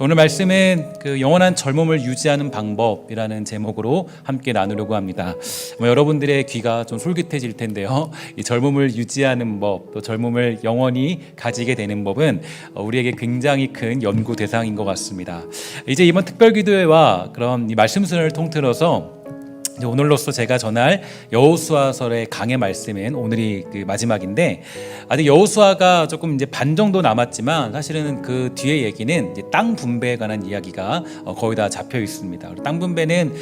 오늘 말씀은 그 영원한 젊음을 유지하는 방법이라는 제목으로 함께 나누려고 합니다. 여러분들의 귀가 좀 솔깃해질 텐데요. 이 젊음을 유지하는 법, 또 젊음을 영원히 가지게 되는 법은 우리에게 굉장히 큰 연구 대상인 것 같습니다. 이제 이번 특별기도회와 그런 이 말씀 순서를 통틀어서 오늘로써 제가 전할 여호수아서의 강의 말씀은 오늘이 그 마지막인데, 아직 여호수아가 조금 이제 반 정도 남았지만 사실은 그 뒤에 얘기는 이제 땅 분배에 관한 이야기가 거의 다 잡혀 있습니다. 땅 분배는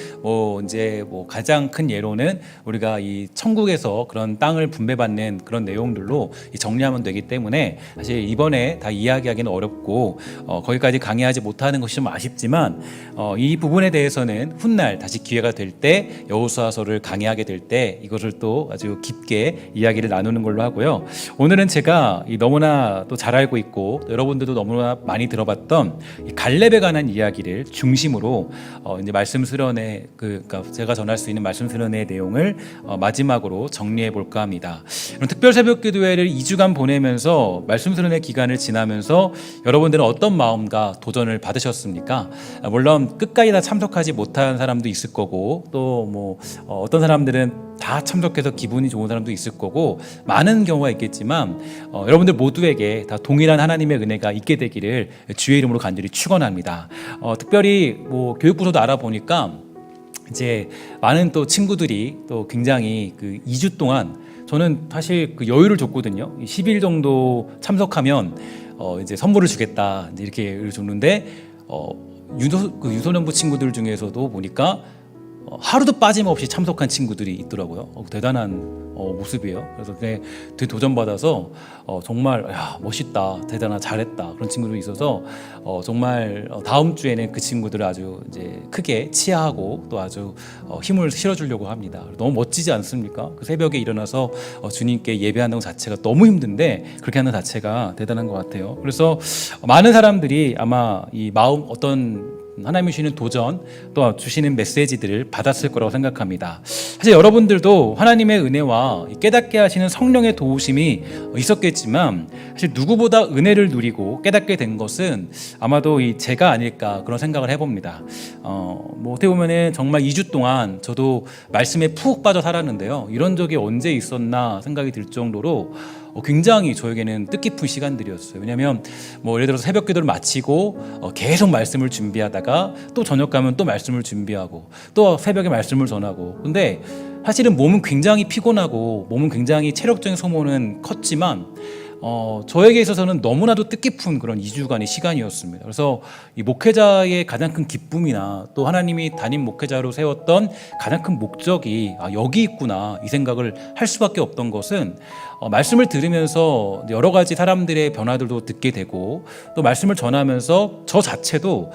이제 가장 큰 예로는 우리가 이 천국에서 그런 땅을 분배받는 그런 내용들로 정리하면 되기 때문에 사실 이번에 다 이야기하기는 어렵고 거기까지 강의하지 못하는 것이 좀 아쉽지만 이 부분에 대해서는 훗날 다시 기회가 될 때 여호수아서를 강의하게 될 때 이것을 또 아주 깊게 이야기를 나누는 걸로 하고요. 오늘은 제가 너무나 또 잘 알고 있고 여러분들도 너무나 많이 들어봤던 이 갈렙에 관한 이야기를 중심으로 이제 말씀 수련회 그러니까 제가 전할 수 있는 말씀 수련회의 내용을 마지막으로 정리해 볼까 합니다. 특별 새벽 기도회를 2주간 보내면서 말씀 수련회 기간을 지나면서 여러분들은 어떤 마음과 도전을 받으셨습니까? 물론 끝까지 다 참석하지 못한 사람도 있을 거고 또 어떤 사람들은 다 참석해서 기분이 좋은 사람도 있을 거고 많은 경우가 있겠지만 여러분들 모두에게 다 동일한 하나님의 은혜가 있게 되기를 주의 이름으로 간절히 축원합니다. 특별히 교육부서도 알아보니까 이제 많은 또 친구들이 또 굉장히 그 2주 동안 저는 사실 그 여유를 줬거든요. 10일 정도 참석하면 이제 선물을 주겠다 이렇게 줬는데 유소년부 친구들 중에서도 보니까 하루도 빠짐없이 참석한 친구들이 있더라고요. 대단한 모습이에요. 그래서 되게 도전받아서 정말 멋있다, 대단하다, 잘했다 그런 친구들이 있어서 정말 다음 주에는 그 친구들을 아주 이제 크게 치하하고 또 아주 힘을 실어주려고 합니다. 너무 멋지지 않습니까? 그 새벽에 일어나서 주님께 예배하는 것 자체가 너무 힘든데 그렇게 하는 자체가 대단한 것 같아요. 그래서 많은 사람들이 아마 이 마음 어떤 하나님이 주시는 도전 또 주시는 메시지들을 받았을 거라고 생각합니다. 사실 여러분들도 하나님의 은혜와 깨닫게 하시는 성령의 도우심이 있었겠지만 사실 누구보다 은혜를 누리고 깨닫게 된 것은 아마도 이 제가 아닐까 그런 생각을 해봅니다. 어떻게 보면은 정말 2주 동안 저도 말씀에 푹 빠져 살았는데요. 이런 적이 언제 있었나 생각이 들 정도로 굉장히 저에게는 뜻깊은 시간들이었어요. 왜냐하면 예를 들어서 새벽 기도를 마치고 계속 말씀을 준비하다가 또 저녁 가면 또 말씀을 준비하고 또 새벽에 말씀을 전하고, 근데 사실은 몸은 굉장히 피곤하고 몸은 굉장히 체력적인 소모는 컸지만 저에게 있어서는 너무나도 뜻깊은 그런 2주간의 시간이었습니다. 그래서 이 목회자의 가장 큰 기쁨이나 또 하나님이 담임 목회자로 세웠던 가장 큰 목적이 여기 있구나 이 생각을 할 수밖에 없던 것은 말씀을 들으면서 여러 가지 사람들의 변화들도 듣게 되고 또 말씀을 전하면서 저 자체도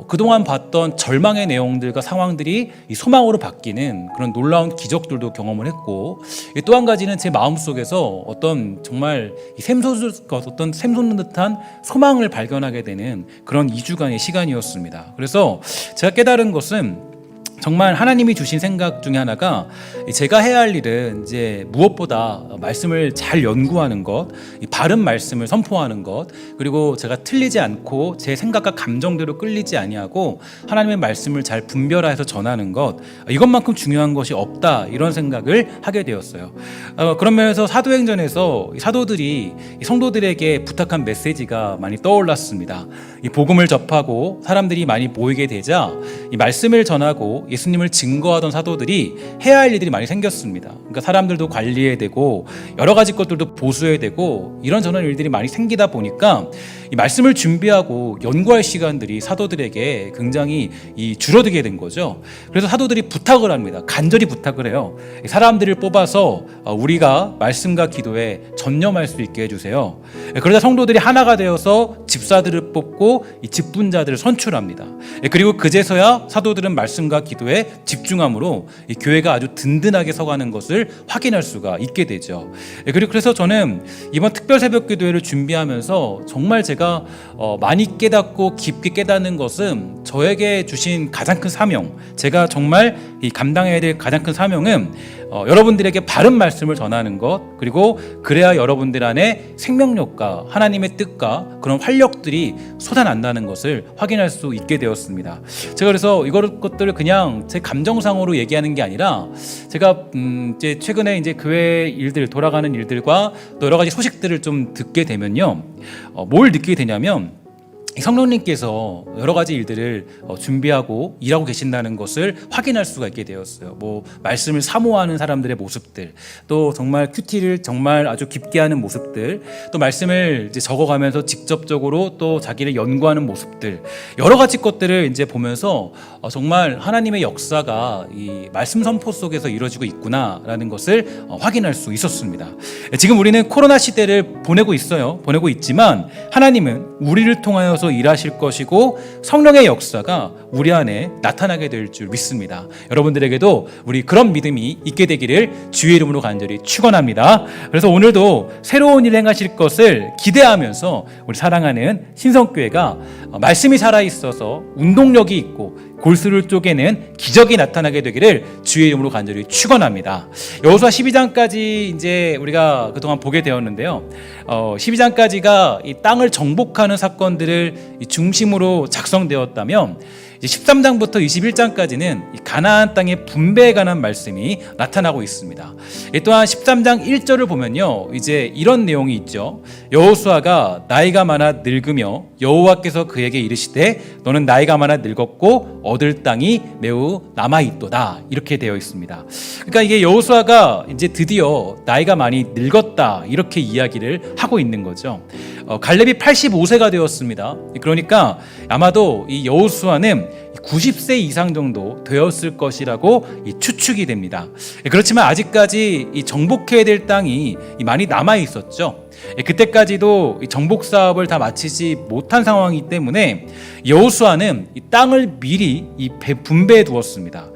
그동안 봤던 절망의 내용들과 상황들이 이 소망으로 바뀌는 그런 놀라운 기적들도 경험을 했고, 또 한 가지는 제 마음속에서 어떤 정말 샘솟는 듯한 소망을 발견하게 되는 그런 2주간의 시간이었습니다. 그래서 제가 깨달은 것은 정말 하나님이 주신 생각 중에 하나가 제가 해야 할 일은 이제 무엇보다 말씀을 잘 연구하는 것, 바른 말씀을 선포하는 것, 그리고 제가 틀리지 않고 제 생각과 감정대로 끌리지 아니하고 하나님의 말씀을 잘 분별해서 전하는 것, 이것만큼 중요한 것이 없다 이런 생각을 하게 되었어요. 그런 면에서 사도행전에서 사도들이 성도들에게 부탁한 메시지가 많이 떠올랐습니다. 이 복음을 접하고 사람들이 많이 모이게 되자 이 말씀을 전하고 예수님을 증거하던 사도들이 해야 할 일들이 많이 생겼습니다. 그러니까 사람들도 관리해야 되고 여러 가지 것들도 보수해야 되고 이런저런 일들이 많이 생기다 보니까 이 말씀을 준비하고 연구할 시간들이 사도들에게 굉장히 줄어들게 된 거죠. 그래서 사도들이 부탁을 합니다. 간절히 부탁을 해요. 사람들을 뽑아서 우리가 말씀과 기도에 전념할 수 있게 해주세요. 그러자 성도들이 하나가 되어서 집사들을 뽑고 이 직분자들을 선출합니다. 그리고 그제서야 사도들은 말씀과 기도에 집중함으로 이 교회가 아주 든든하게 서가는 것을 확인할 수가 있게 되죠. 그리고 그래서 저는 이번 특별 새벽 기도회를 준비하면서 정말 제가 많이 깨닫고 깊게 깨닫는 것은 저에게 주신 가장 큰 사명, 제가 정말 이 감당해야 될 가장 큰 사명은 여러분들에게 바른 말씀을 전하는 것, 그리고 그래야 여러분들 안에 생명력과 하나님의 뜻과 그런 활력들이 솟아난다는 것을 확인할 수 있게 되었습니다. 제가 그래서 이것들을 그냥 제 감정상으로 얘기하는 게 아니라 제가 이제 최근에 이제 교회 일들, 돌아가는 일들과 또 여러 가지 소식들을 좀 듣게 되면요, 뭘 느끼게 되냐면 성령님께서 여러 가지 일들을 준비하고 일하고 계신다는 것을 확인할 수가 있게 되었어요. 뭐 말씀을 사모하는 사람들의 모습들, 또 정말 큐티를 정말 아주 깊게 하는 모습들, 또 말씀을 이제 적어가면서 직접적으로 또 자기를 연구하는 모습들, 여러 가지 것들을 이제 보면서 정말 하나님의 역사가 이 말씀 선포 속에서 이루어지고 있구나라는 것을 확인할 수 있었습니다. 지금 우리는 코로나 시대를 보내고 있어요. 보내고 있지만 하나님은 우리를 통하여서 일하실 것이고 성령의 역사가 우리 안에 나타나게 될 줄 믿습니다. 여러분들에게도 우리 그런 믿음이 있게 되기를 주의 이름으로 간절히 축원합니다. 그래서 오늘도 새로운 일 행하실 것을 기대하면서 우리 사랑하는 신성교회가 말씀이 살아있어서 운동력이 있고 골수를 쪼개는 기적이 나타나게 되기를 주의 이름으로 간절히 축원합니다. 여호수아 12장까지 이제 우리가 그동안 보게 되었는데요. 12장까지가 이 땅을 정복하는 사건들을 중심으로 작성되었다면 13장부터 21장까지는 가나안 땅의 분배에 관한 말씀이 나타나고 있습니다. 또한 13장 1절을 보면요, 이제 이런 내용이 있죠. 여호수아가 나이가 많아 늙으며 여호와께서 그에게 이르시되 너는 나이가 많아 늙었고 얻을 땅이 매우 남아있도다, 이렇게 되어 있습니다. 그러니까 이게 여호수아가 이제 드디어 나이가 많이 늙었다, 이렇게 이야기를 하고 있는 거죠. 갈렙이 85세가 되었습니다. 그러니까 아마도 이 여호수아는 90세 이상 정도 되었을 것이라고 추측이 됩니다. 그렇지만 아직까지 이 정복해야 될 땅이 많이 남아 있었죠. 그때까지도 정복 사업을 다 마치지 못한 상황이기 때문에 여호수아는 이 땅을 미리 분배해 두었습니다.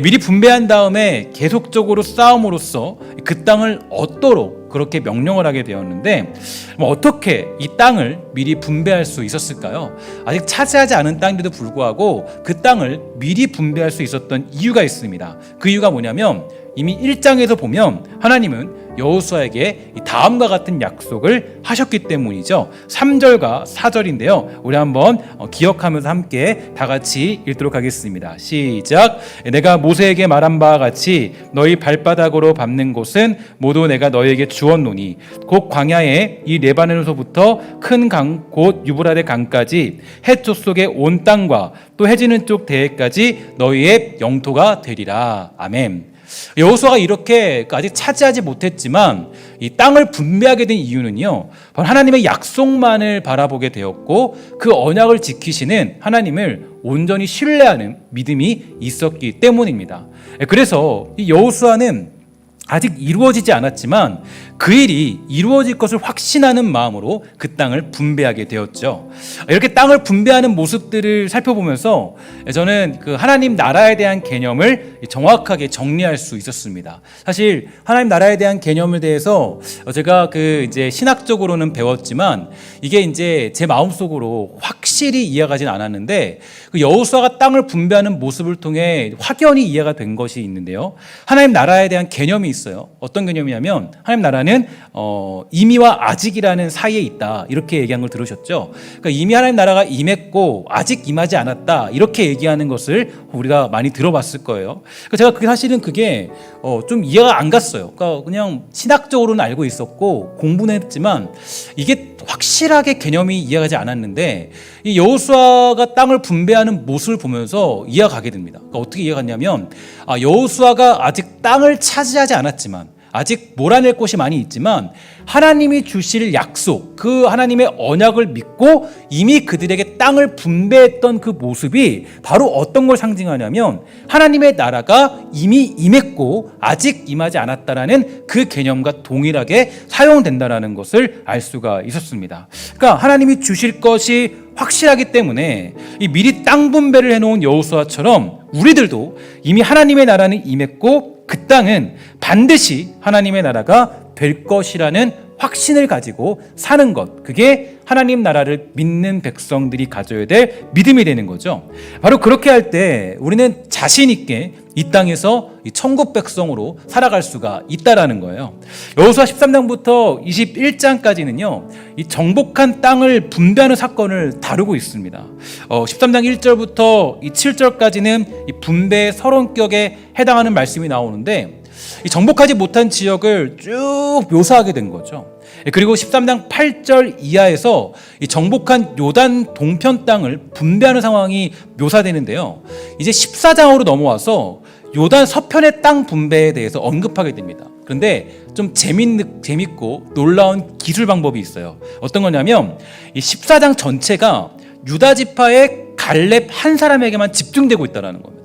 미리 분배한 다음에 계속적으로 싸움으로써 그 땅을 얻도록 그렇게 명령을 하게 되었는데, 어떻게 이 땅을 미리 분배할 수 있었을까요? 아직 차지하지 않은 땅인데도 불구하고 그 땅을 미리 분배할 수 있었던 이유가 있습니다. 그 이유가 뭐냐면 이미 1장에서 보면 하나님은 여호수아에게 다음과 같은 약속을 하셨기 때문이죠. 3절과 4절인데요. 우리 한번 기억하면서 함께 다 같이 읽도록 하겠습니다. 시작. 내가 모세에게 말한 바와 같이 너희 발바닥으로 밟는 곳은 모두 내가 너희에게 주었노니 곧 광야에 이 레바논에서부터 큰 강 곧 유브라데 강까지 해쪽 속의 온 땅과 또 해지는 쪽 대해까지 너희의 영토가 되리라. 아멘. 여호수아가 이렇게 아직 차지하지 못했지만 이 땅을 분배하게 된 이유는요, 바로 하나님의 약속만을 바라보게 되었고 그 언약을 지키시는 하나님을 온전히 신뢰하는 믿음이 있었기 때문입니다. 그래서 이 여호수아는 아직 이루어지지 않았지만 그 일이 이루어질 것을 확신하는 마음으로 그 땅을 분배하게 되었죠. 이렇게 땅을 분배하는 모습들을 살펴보면서 저는 그 하나님 나라에 대한 개념을 정확하게 정리할 수 있었습니다. 사실 하나님 나라에 대한 개념에 대해서 제가 이제 신학적으로는 배웠지만 이게 이제 제 마음속으로 확실히 이해가진 않았는데 그 여호수아가 땅을 분배하는 모습을 통해 확연히 이해가 된 것이 있는데요. 하나님 나라에 대한 개념이 있어요. 어떤 개념이냐면 하나님 나라는 이미와 아직이라는 사이에 있다, 이렇게 얘기한 걸 들으셨죠? 그러니까 이미 하나님 나라가 임했고 아직 임하지 않았다, 이렇게 얘기하는 것을 우리가 많이 들어봤을 거예요. 그러니까 제가 사실은 그게 좀 이해가 안 갔어요. 그러니까 그냥 신학적으로는 알고 있었고 공부는 했지만 이게 확실하게 개념이 이해가지 않았는데 이 여호수아가 땅을 분배하는 모습을 보면서 이해가 가게 됩니다. 그러니까 어떻게 이해가 갔냐면 여호수아가 아직 땅을 차지하지 않았지만 아직 몰아낼 곳이 많이 있지만 하나님이 주실 약속, 그 하나님의 언약을 믿고 이미 그들에게 땅을 분배했던 그 모습이 바로 어떤 걸 상징하냐면 하나님의 나라가 이미 임했고 아직 임하지 않았다라는 그 개념과 동일하게 사용된다라는 것을 알 수가 있었습니다. 그러니까 하나님이 주실 것이 확실하기 때문에 이 미리 땅 분배를 해놓은 여호수아처럼 우리들도 이미 하나님의 나라는 임했고 그 땅은 반드시 하나님의 나라가 될 것이라는 확신을 가지고 사는 것, 그게 하나님 나라를 믿는 백성들이 가져야 될 믿음이 되는 거죠. 바로 그렇게 할 때 우리는 자신 있게 이 땅에서 이 천국 백성으로 살아갈 수가 있다라는 거예요. 여호수아 13장부터 21장까지는요, 이 정복한 땅을 분배하는 사건을 다루고 있습니다. 13장 1절부터 이 7절까지는 이 분배 서론격에 해당하는 말씀이 나오는데, 이 정복하지 못한 지역을 쭉 묘사하게 된 거죠. 그리고 13장 8절 이하에서 이 정복한 요단 동편 땅을 분배하는 상황이 묘사되는데요. 이제 14장으로 넘어와서 요단 서편의 땅 분배에 대해서 언급하게 됩니다. 그런데 좀 재밌고 놀라운 기술 방법이 있어요. 어떤 거냐면 이 14장 전체가 유다 지파의 갈렙 한 사람에게만 집중되고 있다는 겁니다.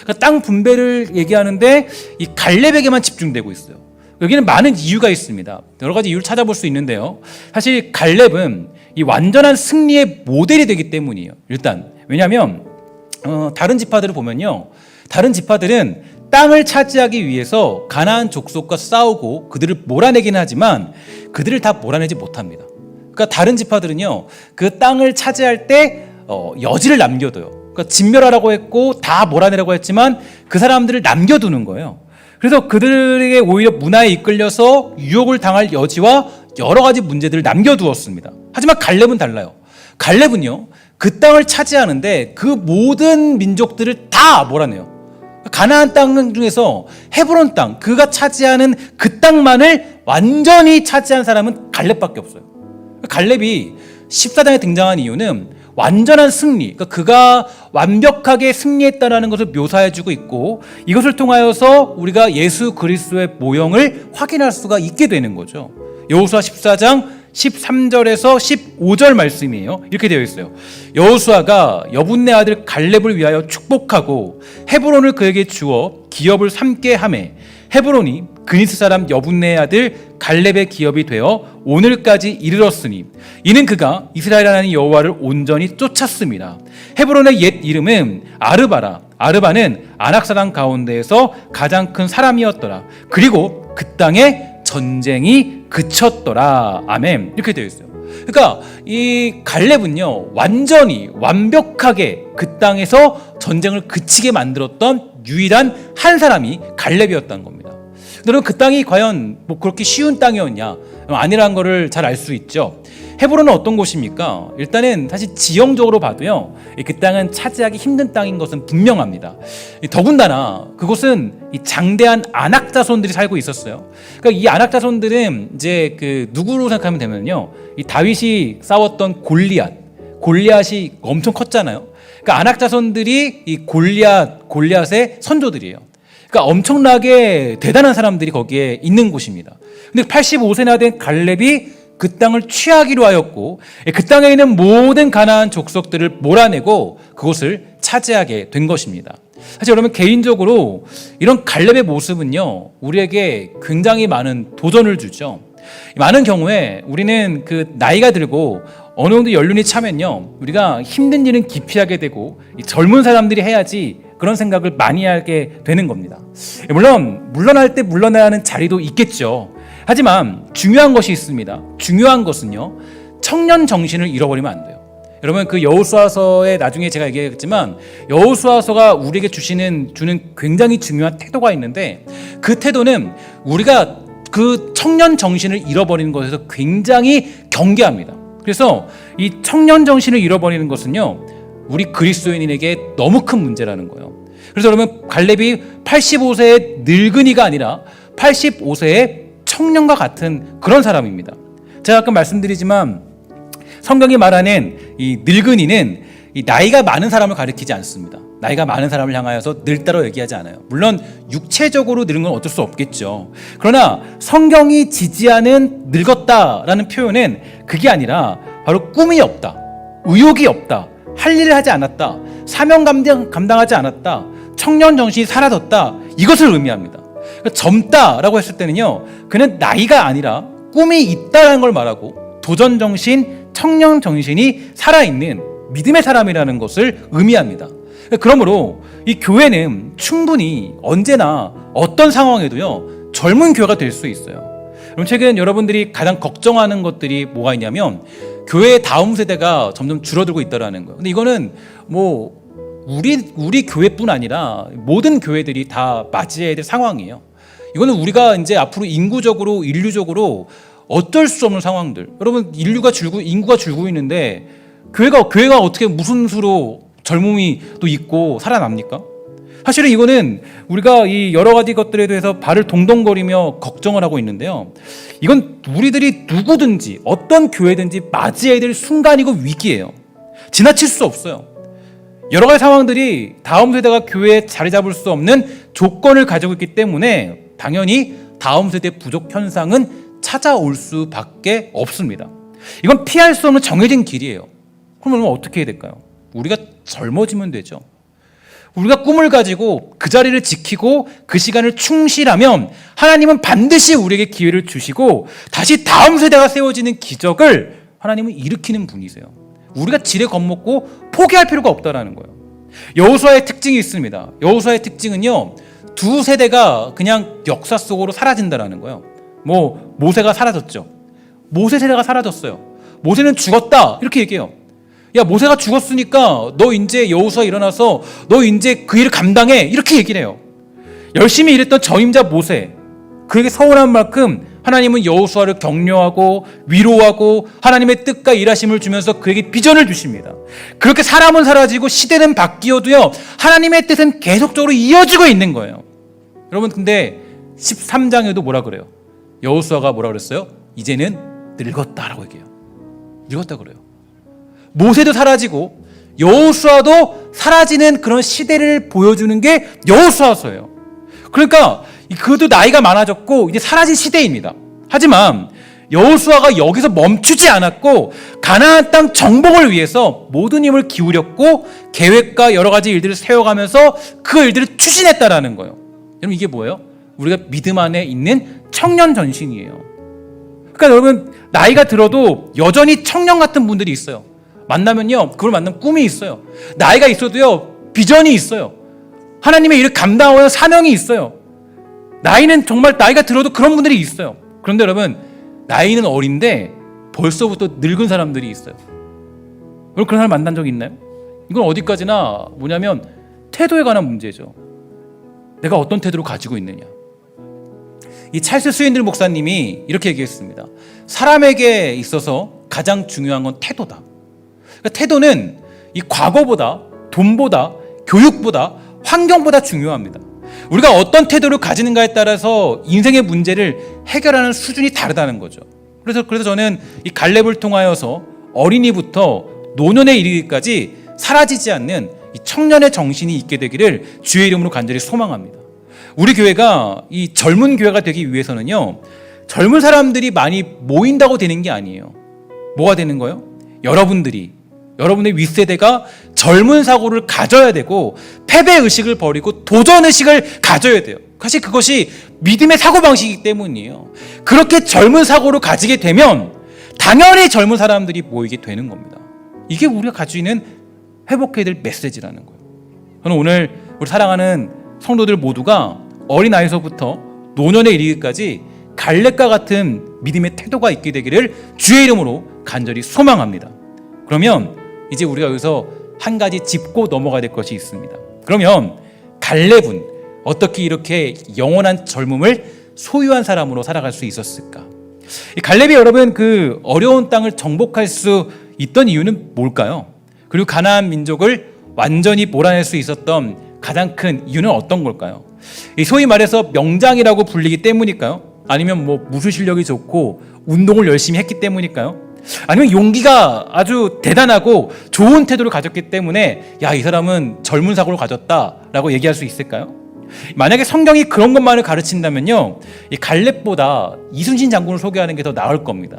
그러니까 땅 분배를 얘기하는데 이 갈렙에게만 집중되고 있어요. 여기는 많은 이유가 있습니다. 여러 가지 이유를 찾아볼 수 있는데요. 사실 갈렙은 이 완전한 승리의 모델이 되기 때문이에요. 일단 왜냐하면 다른 지파들을 보면요, 다른 지파들은 땅을 차지하기 위해서 가나안 족속과 싸우고 그들을 몰아내긴 하지만 그들을 다 몰아내지 못합니다. 그러니까 다른 지파들은요, 그 땅을 차지할 때 여지를 남겨둬요. 그러니까 진멸하라고 했고 다 몰아내라고 했지만 그 사람들을 남겨두는 거예요. 그래서 그들에게 오히려 문화에 이끌려서 유혹을 당할 여지와 여러 가지 문제들을 남겨두었습니다. 하지만 갈렙은 달라요. 갈렙은요, 그 땅을 차지하는데 그 모든 민족들을 다 몰아내요. 가나안 땅 중에서 헤브론 땅, 그가 차지하는 그 땅만을 완전히 차지한 사람은 갈렙밖에 없어요. 갈렙이 14장에 등장한 이유는 완전한 승리, 그러니까 그가 완벽하게 승리했다는 것을 묘사해주고 있고, 이것을 통하여서 우리가 예수 그리스도의 모형을 확인할 수가 있게 되는 거죠. 여호수아 14장 13절에서 15절 말씀이에요. 이렇게 되어 있어요. 여호수아가 여분네 아들 갈렙을 위하여 축복하고 헤브론을 그에게 주어 기업을 삼게 하매 헤브론이 그니스 사람 여분네의 아들 갈렙의 기업이 되어 오늘까지 이르렀으니 이는 그가 이스라엘 하나님 여호와를 온전히 쫓았습니다. 헤브론의 옛 이름은 아르바라. 아르바는 아낙 사람 가운데에서 가장 큰 사람이었더라. 그리고 그 땅에 전쟁이 그쳤더라. 아멘. 이렇게 되어 있어요. 그러니까 이 갈렙은요, 완전히 완벽하게 그 땅에서 전쟁을 그치게 만들었던 유일한 한 사람이 갈렙이었다는 겁니다. 여러분, 그 땅이 과연 뭐 그렇게 쉬운 땅이었냐? 아니라는 것을 잘 알 수 있죠. 헤브론은 어떤 곳입니까? 일단은 사실 지형적으로 봐도요, 그 땅은 차지하기 힘든 땅인 것은 분명합니다. 더군다나 그곳은 이 장대한 아낙 자손들이 살고 있었어요. 그러니까 이 아낙 자손들은 이제 그 누구로 생각하면 되면요, 이 다윗이 싸웠던 골리앗이 엄청 컸잖아요. 그러니까 아낙 자손들이 이 골리앗의 선조들이에요. 그러니까 엄청나게 대단한 사람들이 거기에 있는 곳입니다. 근데 85세나 된 갈렙이 그 땅을 취하기로 하였고, 그 땅에 있는 모든 가나안 족속들을 몰아내고 그곳을 차지하게 된 것입니다. 사실 여러분, 개인적으로 이런 갈렙의 모습은요, 우리에게 굉장히 많은 도전을 주죠. 많은 경우에 우리는 그 나이가 들고 어느 정도 연륜이 차면요, 우리가 힘든 일은 기피하게 되고 젊은 사람들이 해야지 그런 생각을 많이 하게 되는 겁니다. 물론 물러날 때 물러나야 하는 자리도 있겠죠. 하지만 중요한 것이 있습니다. 중요한 것은요, 청년 정신을 잃어버리면 안 돼요. 여러분, 그 여호수아서에 나중에 제가 얘기했지만 여호수아서가 우리에게 주는 굉장히 중요한 태도가 있는데, 그 태도는 우리가 그 청년 정신을 잃어버리는 것에서 굉장히 경계합니다. 그래서 이 청년 정신을 잃어버리는 것은요, 우리 그리스도인에게 너무 큰 문제라는 거예요. 그래서 여러분, 갈렙이 85세의 늙은이가 아니라 85세의 청년과 같은 그런 사람입니다. 제가 아까 말씀드리지만 성경이 말하는 이 늙은이는 이 나이가 많은 사람을 가리키지 않습니다. 나이가 많은 사람을 향하여서 늙다로 얘기하지 않아요. 물론 육체적으로 늙은 건 어쩔 수 없겠죠. 그러나 성경이 지지하는 늙었다라는 표현은 그게 아니라 바로 꿈이 없다, 의욕이 없다, 할 일을 하지 않았다, 사명 감당하지 않았다, 청년 정신이 사라졌다, 이것을 의미합니다. 그러니까 젊다라고 했을 때는요, 그는 나이가 아니라 꿈이 있다라는 걸 말하고 도전 정신, 청년 정신이 살아있는 믿음의 사람이라는 것을 의미합니다. 그러므로 이 교회는 충분히 언제나 어떤 상황에도요, 젊은 교회가 될 수 있어요. 그럼 최근 여러분들이 가장 걱정하는 것들이 뭐가 있냐면 교회의 다음 세대가 점점 줄어들고 있다라는 거예요. 근데 이거는 뭐 우리 교회뿐 아니라 모든 교회들이 다 맞이해야 될 상황이에요. 이거는 우리가 이제 앞으로 인류적으로 어쩔 수 없는 상황들. 여러분 인구가 줄고 있는데 교회가 어떻게 무슨 수로 젊음이 또 있고 살아납니까? 사실은 이거는 우리가 이 여러 가지 것들에 대해서 발을 동동거리며 걱정을 하고 있는데요. 이건 우리들이 누구든지 어떤 교회든지 맞이해야 될 순간이고 위기예요. 지나칠 수 없어요. 여러 가지 상황들이 다음 세대가 교회에 자리 잡을 수 없는 조건을 가지고 있기 때문에 당연히 다음 세대 부족 현상은 찾아올 수밖에 없습니다. 이건 피할 수 없는 정해진 길이에요. 그러면 어떻게 해야 될까요? 우리가 젊어지면 되죠. 우리가 꿈을 가지고 그 자리를 지키고 그 시간을 충실하면 하나님은 반드시 우리에게 기회를 주시고 다시 다음 세대가 세워지는 기적을 하나님은 일으키는 분이세요. 우리가 지레 겁먹고 포기할 필요가 없다라는 거예요. 여호수아의 특징이 있습니다. 여호수아의 특징은요, 두 세대가 그냥 역사 속으로 사라진다라는 거예요. 뭐 모세가 사라졌죠. 모세 세대가 사라졌어요. 모세는 죽었다 이렇게 얘기해요. 야, 모세가 죽었으니까 너 이제 여호수아 일어나서 너 이제 그 일을 감당해 이렇게 얘기를 해요. 열심히 일했던 저임자 모세, 그에게 서운한 만큼 하나님은 여호수아를 격려하고 위로하고 하나님의 뜻과 일하심을 주면서 그에게 비전을 주십니다. 그렇게 사람은 사라지고 시대는 바뀌어도요, 하나님의 뜻은 계속적으로 이어지고 있는 거예요. 여러분, 근데 13장에도 뭐라 그래요? 여호수아가 뭐라 그랬어요? 이제는 늙었다라고 얘기해요. 늙었다 그래요. 모세도 사라지고 여호수아도 사라지는 그런 시대를 보여주는 게 여호수아서예요. 그러니까 그도 나이가 많아졌고 이제 사라진 시대입니다. 하지만 여호수아가 여기서 멈추지 않았고 가나안 땅 정복을 위해서 모든 힘을 기울였고 계획과 여러 가지 일들을 세워가면서 그 일들을 추진했다라는 거예요. 여러분, 이게 뭐예요? 우리가 믿음 안에 있는 청년 전신이에요. 그러니까 여러분, 나이가 들어도 여전히 청년 같은 분들이 있어요. 만나면요, 그걸 만나면 꿈이 있어요. 나이가 있어도요, 비전이 있어요. 하나님의 일을 감당하는 사명이 있어요. 나이가 들어도 그런 분들이 있어요. 그런데 여러분, 나이는 어린데 벌써부터 늙은 사람들이 있어요. 여러분, 그런 사람 만난 적 있나요? 이건 어디까지나 뭐냐면 태도에 관한 문제죠. 내가 어떤 태도를 가지고 있느냐. 이 찰스 스윈들 목사님이 이렇게 얘기했습니다. 사람에게 있어서 가장 중요한 건 태도다. 그러니까 태도는 이 과거보다, 돈보다, 교육보다, 환경보다 중요합니다. 우리가 어떤 태도를 가지는가에 따라서 인생의 문제를 해결하는 수준이 다르다는 거죠. 그래서 저는 이 갈렙을 통하여서 어린이부터 노년에 이르기까지 사라지지 않는 이 청년의 정신이 있게 되기를 주의 이름으로 간절히 소망합니다. 우리 교회가 이 젊은 교회가 되기 위해서는요, 젊은 사람들이 많이 모인다고 되는 게 아니에요. 뭐가 되는 거예요? 여러분의 윗세대가 젊은 사고를 가져야 되고 패배의식을 버리고 도전의식을 가져야 돼요. 사실 그것이 믿음의 사고방식이기 때문이에요. 그렇게 젊은 사고를 가지게 되면 당연히 젊은 사람들이 모이게 되는 겁니다. 이게 우리가 가지고 있는 회복해야 될 메시지라는 거예요. 저는 오늘 우리 사랑하는 성도들 모두가 어린아이서부터 노년에 이르기까지 갈렙과 같은 믿음의 태도가 있게 되기를 주의 이름으로 간절히 소망합니다. 그러면 이제 우리가 여기서 한 가지 짚고 넘어가야 될 것이 있습니다. 그러면 갈렙은 어떻게 이렇게 영원한 젊음을 소유한 사람으로 살아갈 수 있었을까? 이 갈렙이 여러분 그 어려운 땅을 정복할 수 있던 이유는 뭘까요? 그리고 가나안 민족을 완전히 몰아낼 수 있었던 가장 큰 이유는 어떤 걸까요? 이 소위 말해서 명장이라고 불리기 때문일까요? 아니면 뭐 무술 실력이 좋고 운동을 열심히 했기 때문일까요? 아니면 용기가 아주 대단하고 좋은 태도를 가졌기 때문에 야, 이 사람은 젊은 사고를 가졌다라고 얘기할 수 있을까요? 만약에 성경이 그런 것만을 가르친다면요, 이 갈렙보다 이순신 장군을 소개하는 게 더 나을 겁니다.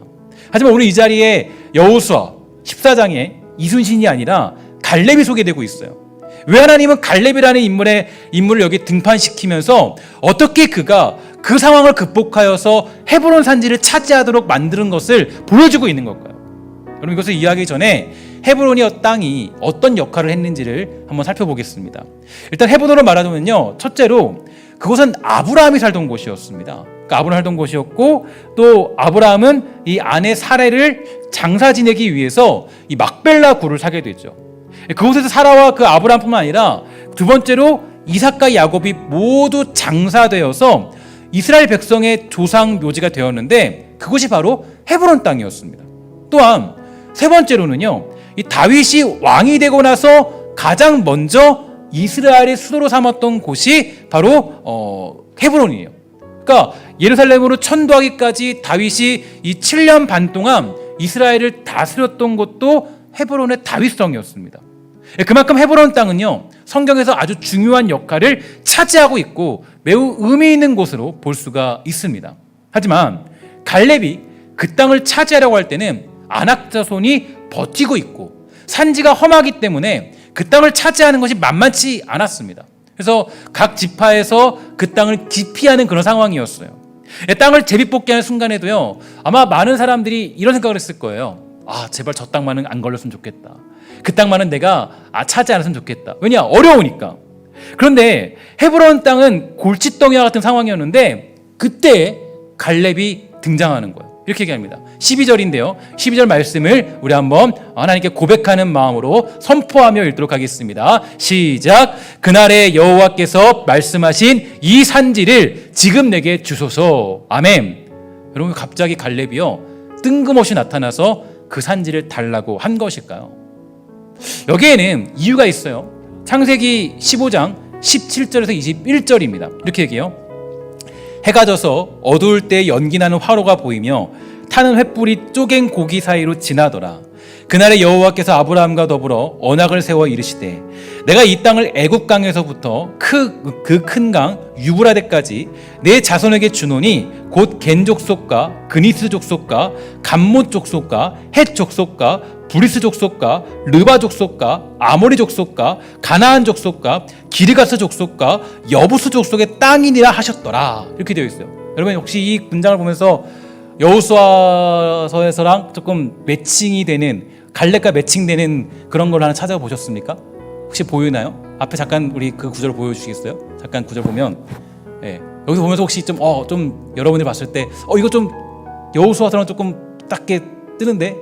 하지만 오늘 이 자리에 여호수아 14장에 이순신이 아니라 갈렙이 소개되고 있어요. 왜 하나님은 갈렙이라는 인물을 여기 등판시키면서 어떻게 그가 그 상황을 극복하여서 헤브론 산지를 차지하도록 만드는 것을 보여주고 있는 걸까요? 여러분, 이것을 이해하기 전에 헤브론이 땅이 어떤 역할을 했는지를 한번 살펴보겠습니다. 일단 헤브론으로 말하자면요, 첫째로 그곳은 아브라함이 살던 곳이었습니다. 그러니까 아브라함이 살던 곳이었고, 또 아브라함은 이 아내 사레를 장사 지내기 위해서 이 막벨라 굴을 사게 되죠. 그곳에서 사라와 그 아브라함뿐만 아니라 두 번째로 이삭과 야곱이 모두 장사되어서 이스라엘 백성의 조상 묘지가 되었는데, 그곳이 바로 헤브론 땅이었습니다. 또한 세 번째로는요, 이 다윗이 왕이 되고 나서 가장 먼저 이스라엘의 수도로 삼았던 곳이 바로 헤브론이에요. 그러니까 예루살렘으로 천도하기까지 다윗이 이 7년 반 동안 이스라엘을 다스렸던 곳도 헤브론의 다윗성이었습니다. 그만큼 헤브론 땅은요, 성경에서 아주 중요한 역할을 차지하고 있고 매우 의미 있는 곳으로 볼 수가 있습니다. 하지만 갈렙이 그 땅을 차지하려고 할 때는 아낙 자손이 버티고 있고 산지가 험하기 때문에 그 땅을 차지하는 것이 만만치 않았습니다. 그래서 각 지파에서 그 땅을 기피하는 그런 상황이었어요. 땅을 제비뽑기하는 순간에도요, 아마 많은 사람들이 이런 생각을 했을 거예요. 아, 제발 저 땅만은 안 걸렸으면 좋겠다. 그 땅만은 내가 차지 않았으면 좋겠다. 왜냐? 어려우니까. 그런데 헤브론 땅은 골칫덩이와 같은 상황이었는데 그때 갈렙이 등장하는 거예요. 이렇게 얘기합니다. 12절인데요. 12절 말씀을 우리 한번 하나님께 고백하는 마음으로 선포하며 읽도록 하겠습니다. 시작. 그날에 여호와께서 말씀하신 이 산지를 지금 내게 주소서. 아멘. 여러분, 갑자기 갈렙이요, 뜬금없이 나타나서 그 산지를 달라고 한 것일까요? 여기에는 이유가 있어요. 창세기 15장 17절에서 21절입니다. 이렇게 얘기해요. 해가 져서 어두울 때 연기나는 화로가 보이며 타는 횃불이 쪼갠 고기 사이로 지나더라. 그날에 여호와께서 아브라함과 더불어 언약을 세워 이르시되 내가 이 땅을 애굽 강에서부터 그 큰 강 유브라데까지 내 자손에게 주노니 곧 겐 족속과 그니스 족속과 감못 족속과 헷 족속과 브리스 족속과 르바 족속과 아모리 족속과 가나안 족속과 기르가스 족속과 여부스 족속의 땅이니라 하셨더라. 이렇게 되어 있어요. 여러분, 혹시 이 문장을 보면서 여호수아서에서랑 조금 매칭이 되는, 갈렙과 매칭되는 그런 걸 하나 찾아보셨습니까? 혹시 보이나요? 앞에 잠깐 우리 그 구절을 보여주시겠어요? 잠깐 구절 보면, 여기서 보면서 혹시 좀 여러분이 봤을 때 이거 좀 여호수아서랑 조금 딱게 뜨는데,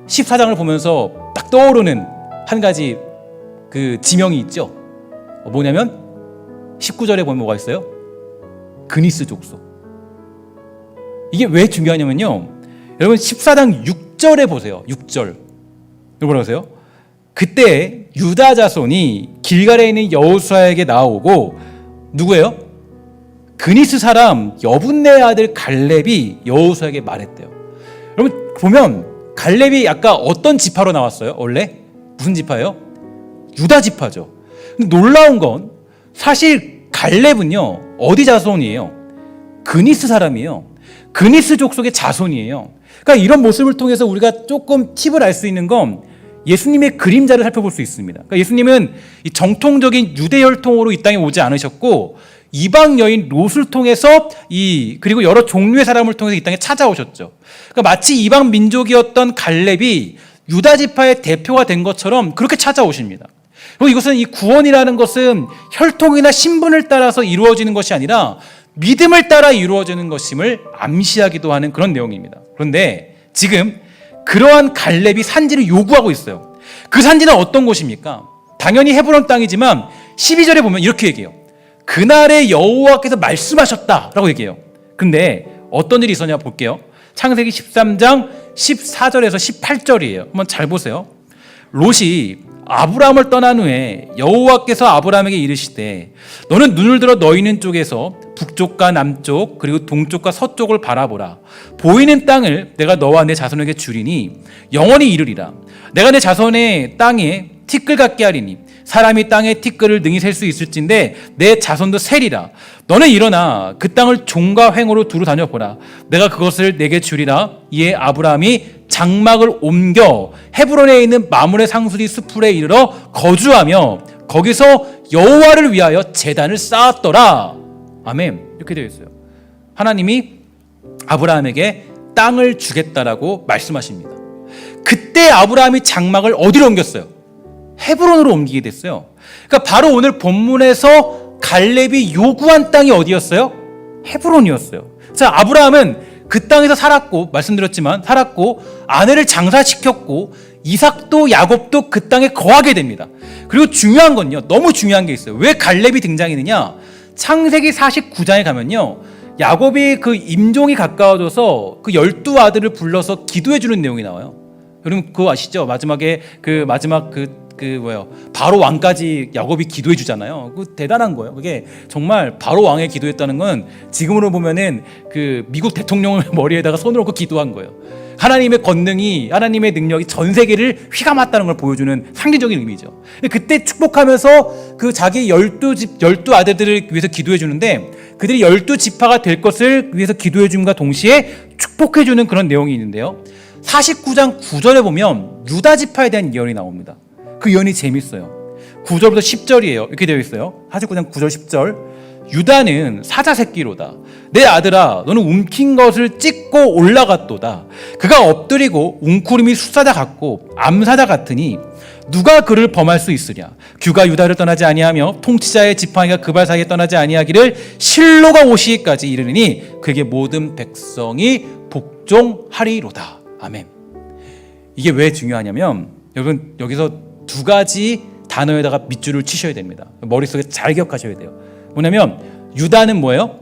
14장을 보면서 딱 떠오르는 한 가지 그 지명이 있죠. 뭐냐면 19절에 보면 뭐가 있어요? 그니스 족속. 이게 왜 중요하냐면요, 여러분 14장 6절에 보세요. 6절 뭐라고 하세요? 그때 유다 자손이 길갈에 있는 여호수아에게 나오고, 누구예요? 그니스 사람 여분네 아들 갈렙이 여호수아에게 말했대요. 여러분 보면 갈렙이 아까 어떤 지파로 나왔어요? 원래 무슨 지파예요? 유다 지파죠. 근데 놀라운 건 사실 갈렙은요, 어디 자손이에요? 그니스 사람이에요. 그니스 족속의 자손이에요. 그러니까 이런 모습을 통해서 우리가 조금 팁을 알 수 있는 건 예수님의 그림자를 살펴볼 수 있습니다. 그러니까 예수님은 이 정통적인 유대 혈통으로 이 땅에 오지 않으셨고, 이방 여인 롯을 통해서 그리고 여러 종류의 사람을 통해서 이 땅에 찾아오셨죠. 그러니까 마치 이방 민족이었던 갈렙이 유다 지파의 대표가 된 것처럼 그렇게 찾아오십니다. 그리고 이것은, 이 구원이라는 것은 혈통이나 신분을 따라서 이루어지는 것이 아니라 믿음을 따라 이루어지는 것임을 암시하기도 하는 그런 내용입니다. 그런데 지금 그러한 갈렙이 산지를 요구하고 있어요. 그 산지는 어떤 곳입니까? 당연히 헤브론 땅이지만 12절에 보면 이렇게 얘기해요. 그날에 여호와께서 말씀하셨다라고 얘기해요. 근데 어떤 일이 있었냐 볼게요. 창세기 13장 14절에서 18절이에요. 한번 잘 보세요. 롯이 아브라함을 떠난 후에 여호와께서 아브라함에게 이르시되 너는 눈을 들어 너희 있는 쪽에서 북쪽과 남쪽 그리고 동쪽과 서쪽을 바라보라. 보이는 땅을 내가 너와 내 자손에게 주리니 영원히 이르리라. 내가 내 자손의 땅에 티끌 같게 하리니 사람이 땅에 티끌을 능히 셀 수 있을진데 내 자손도 세리라. 너는 일어나 그 땅을 종과 횡으로 두루 다녀보라. 내가 그것을 내게 주리라. 이에 아브라함이 장막을 옮겨 헤브론에 있는 마므레 상수리 수풀에 이르러 거주하며 거기서 여호와를 위하여 제단을 쌓았더라. 아멘. 이렇게 되어 있어요. 하나님이 아브라함에게 땅을 주겠다라고 말씀하십니다. 그때 아브라함이 장막을 어디로 옮겼어요? 헤브론으로 옮기게 됐어요. 그러니까 바로 오늘 본문에서 갈렙이 요구한 땅이 어디였어요? 헤브론이었어요. 자, 아브라함은 그 땅에서 살았고, 말씀드렸지만 살았고, 아내를 장사시켰고, 이삭도 야곱도 그 땅에 거하게 됩니다. 그리고 중요한 건요, 너무 중요한 게 있어요. 왜 갈렙이 등장했느냐? 창세기 49장에 가면요, 야곱이 그 임종이 가까워져서 그 12아들을 불러서 기도해 주는 내용이 나와요. 여러분 그거 아시죠? 마지막에 바로 왕까지 야곱이 기도해 주잖아요. 그 대단한 거예요. 그게 정말 바로 왕에 기도했다는 건 지금으로 보면은 그 미국 대통령을 머리에다가 손을 얹고 기도한 거예요. 하나님의 권능이, 하나님의 능력이 전 세계를 휘감았다는 걸 보여주는 상징적인 의미죠. 그때 축복하면서 그 자기 12 아들들을 위해서 기도해 주는데, 그들이 12지파가 될 것을 위해서 기도해 줌과 동시에 축복해 주는 그런 내용이 있는데요. 49장 9절에 보면 유다 지파에 대한 예언이 나옵니다. 그 예언이 재밌어요. 9절부터 10절이에요. 이렇게 되어 있어요. 49장 9절 10절. 유다는 사자 새끼로다. 내 아들아, 너는 움킨 것을 찢고 올라갔도다. 그가 엎드리고 웅크림이 숫사자 같고 암사자 같으니 누가 그를 범할 수 있으랴. 규가 유다를 떠나지 아니하며 통치자의 지팡이가 그 발 사이에 떠나지 아니하기를 실로가 오시기까지 이르니 그에게 모든 백성이 복종하리로다. 아멘. 이게 왜 중요하냐면, 여러분 여기서 두 가지 단어에다가 밑줄을 치셔야 됩니다. 머릿속에 잘 기억하셔야 돼요. 뭐냐면 유다는 뭐예요?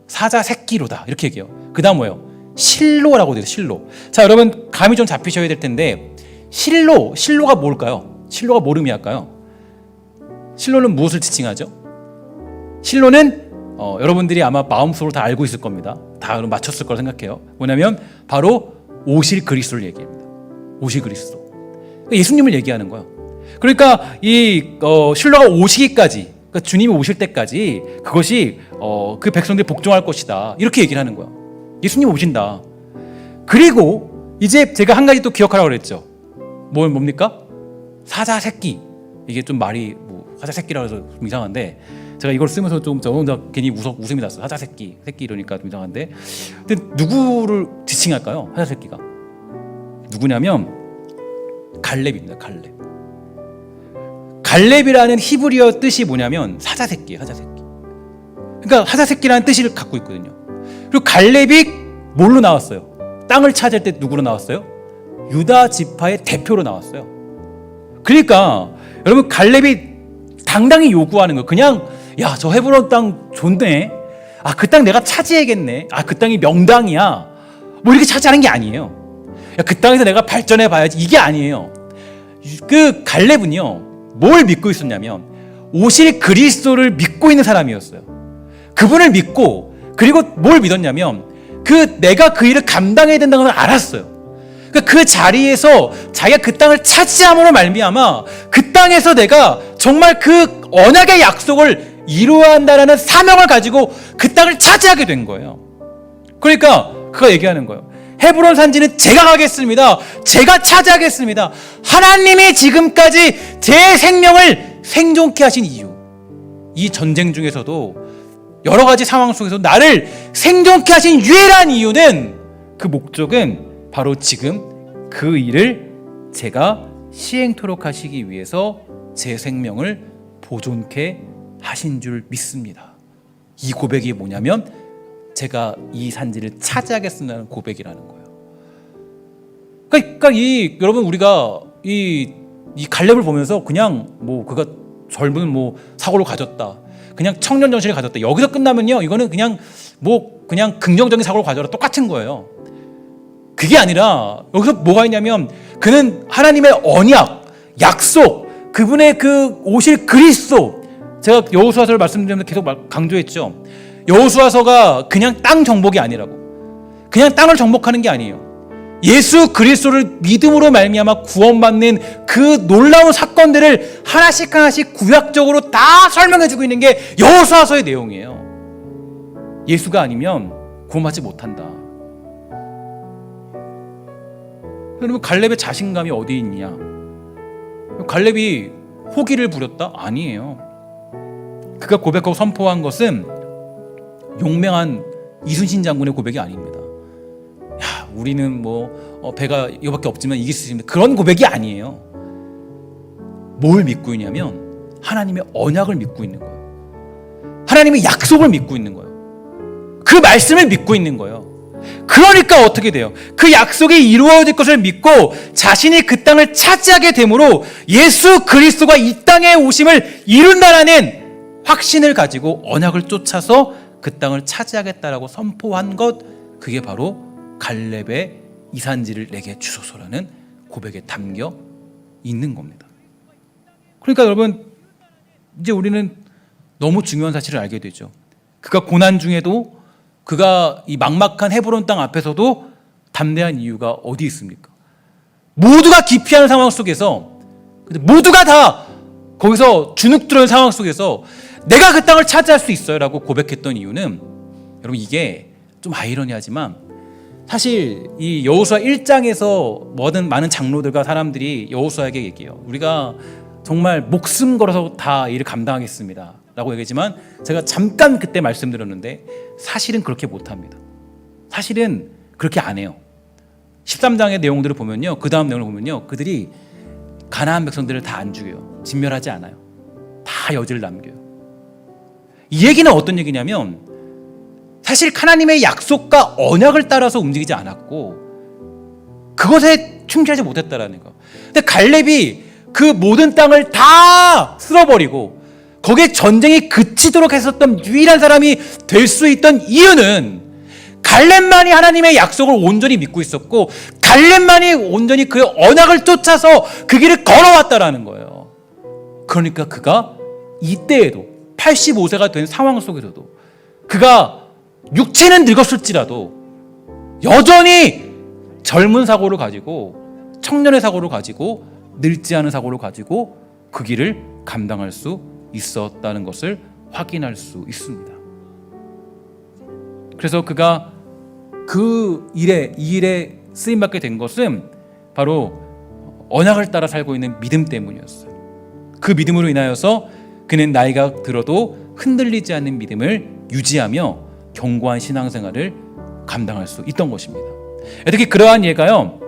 사자 새끼로다, 이렇게 얘기해요. 그 다음 뭐예요? 실로라고 돼요. 실로. 자, 여러분 감이 좀 잡히셔야 될 텐데, 실로가 뭘까요? 실로가 뭘 의미할까요? 실로는 무엇을 지칭하죠? 실로는 여러분들이 아마 마음속으로 다 알고 있을 겁니다. 다 맞췄을 거라 생각해요. 뭐냐면 바로 오실 그리스도를 얘기합니다. 오실 그리스도. 예수님을 얘기하는 거예요. 그러니까 이 실로가 오시기까지, 그러니까 주님이 오실 때까지 그것이 그 백성들이 복종할 것이다, 이렇게 얘기를 하는 거예요. 예수님 오신다. 그리고 이제 제가 한 가지 또 기억하라고 그랬죠. 뭡니까? 사자 새끼. 이게 좀 말이 사자 새끼라고 해서 좀 이상한데, 제가 이걸 쓰면서 좀 저 혼자 괜히 웃음이 났어요. 사자 새끼 이러니까 좀 이상한데, 근데 누구를 지칭할까요? 사자 새끼가 누구냐면 갈렙입니다. 갈렙이라는 히브리어 뜻이 뭐냐면 사자 새끼예요. 사자 새끼. 그러니까 사자 새끼라는 뜻을 갖고 있거든요. 그리고 갈렙이 뭘로 나왔어요? 땅을 차지할 때 누구로 나왔어요? 유다 지파의 대표로 나왔어요. 그러니까 여러분 갈렙이 당당히 요구하는 거, 그냥 야, 저 헤브론 땅 좋네, 아, 그 땅 내가 차지해야겠네, 아, 그 땅이 명당이야, 뭐 이렇게 차지하는 게 아니에요. 야, 그 땅에서 내가 발전해 봐야지, 이게 아니에요. 그 갈렙은요, 뭘 믿고 있었냐면 오실 그리스도를 믿고 있는 사람이었어요. 그분을 믿고, 그리고 뭘 믿었냐면 내가 그 일을 감당해야 된다는 걸 알았어요. 그 자리에서 자기가 그 땅을 차지함으로 말미암아 그 땅에서 내가 정말 그 언약의 약속을 이루어야 한다는 사명을 가지고 그 땅을 차지하게 된 거예요. 그러니까 그가 얘기하는 거예요. 헤브론 산지는 제가 가겠습니다. 제가 차지하겠습니다. 하나님이 지금까지 제 생명을 생존케 하신 이유, 이 전쟁 중에서도 여러 가지 상황 속에서 나를 생존케 하신 유일한 이유는, 그 목적은 바로 지금 그 일을 제가 시행토록 하시기 위해서 제 생명을 보존케 하신 줄 믿습니다. 이 고백이 뭐냐면 제가 이 산지를 차지하겠습니다는 고백이라는 거예요. 그러니까 여러분 우리가 이 갈렙을 보면서 그냥 그가 젊은 사고를 가졌다, 그냥 청년 정신을 가졌다, 여기서 끝나면요, 이거는 그냥 긍정적인 사고를 가져라, 똑같은 거예요. 그게 아니라 여기서 뭐가 있냐면 그는 하나님의 언약, 약속, 그분의 그 오실 그리스도. 제가 여호수아서를 말씀드리면서 계속 강조했죠. 여호수아서가 그냥 땅 정복이 아니라고. 그냥 땅을 정복하는 게 아니에요. 예수 그리스도를 믿음으로 말미암아 구원받는 그 놀라운 사건들을 하나씩 구약적으로 다 설명해주고 있는 게 여호수아서의 내용이에요. 예수가 아니면 구원받지 못한다. 여러분 갈렙의 자신감이 어디 있느냐? 갈렙이 호기를 부렸다? 아니에요. 그가 고백하고 선포한 것은 용맹한 이순신 장군의 고백이 아닙니다. 야, 우리는 배가 이거밖에 없지만 이길 수 있습니다, 그런 고백이 아니에요. 뭘 믿고 있냐면 하나님의 언약을 믿고 있는 거예요. 하나님의 약속을 믿고 있는 거예요. 그 말씀을 믿고 있는 거예요. 그러니까 어떻게 돼요? 그 약속이 이루어질 것을 믿고 자신이 그 땅을 차지하게 되므로 예수 그리스도가 이 땅에 오심을 이룬다라는 확신을 가지고 언약을 쫓아서 그 땅을 차지하겠다라고 선포한 것, 그게 바로 갈렙의 이산지를 내게 주소서라는 고백에 담겨 있는 겁니다. 그러니까 여러분, 이제 우리는 너무 중요한 사실을 알게 되죠. 그가 고난 중에도, 그가 이 막막한 헤브론 땅 앞에서도 담대한 이유가 어디 있습니까? 모두가 기피하는 상황 속에서, 모두가 다 거기서 주눅들어있는 상황 속에서 내가 그 땅을 차지할 수 있어요 라고 고백했던 이유는, 여러분 이게 좀 아이러니하지만 사실 이 여호수아 1장에서 많은 장로들과 사람들이 여호수아에게 얘기해요. 우리가 정말 목숨 걸어서 다 일을 감당하겠습니다 라고 얘기했지만, 제가 잠깐 그때 말씀드렸는데 사실은 그렇게 못합니다. 사실은 그렇게 안 해요. 13장의 내용들을 보면요, 그 다음 내용을 보면요, 그들이 가나안 백성들을 다 안 죽여요. 진멸하지 않아요. 다 여지를 남겨요. 이 얘기는 어떤 얘기냐면, 사실 하나님의 약속과 언약을 따라서 움직이지 않았고 그것에 충실하지 못했다라는 거. 근데 갈렙이 그 모든 땅을 다 쓸어버리고 거기에 전쟁이 그치도록 했었던 유일한 사람이 될 수 있던 이유는, 갈렙만이 하나님의 약속을 온전히 믿고 있었고 갈렙만이 온전히 그 언약을 쫓아서 그 길을 걸어왔다라는 거예요. 그러니까 그가 이때에도 85세가 된 상황 속에서도, 그가 육체는 늙었을지라도 여전히 젊은 사고를 가지고, 청년의 사고를 가지고, 늙지 않은 사고를 가지고 그 길을 감당할 수 있었다는 것을 확인할 수 있습니다. 그래서 그가 이 일에 쓰임받게 된 것은 바로 언약을 따라 살고 있는 믿음 때문이었어요. 그 믿음으로 인하여서 그는 나이가 들어도 흔들리지 않는 믿음을 유지하며 견고한 신앙생활을 감당할 수 있던 것입니다. 특히 그러한 예가요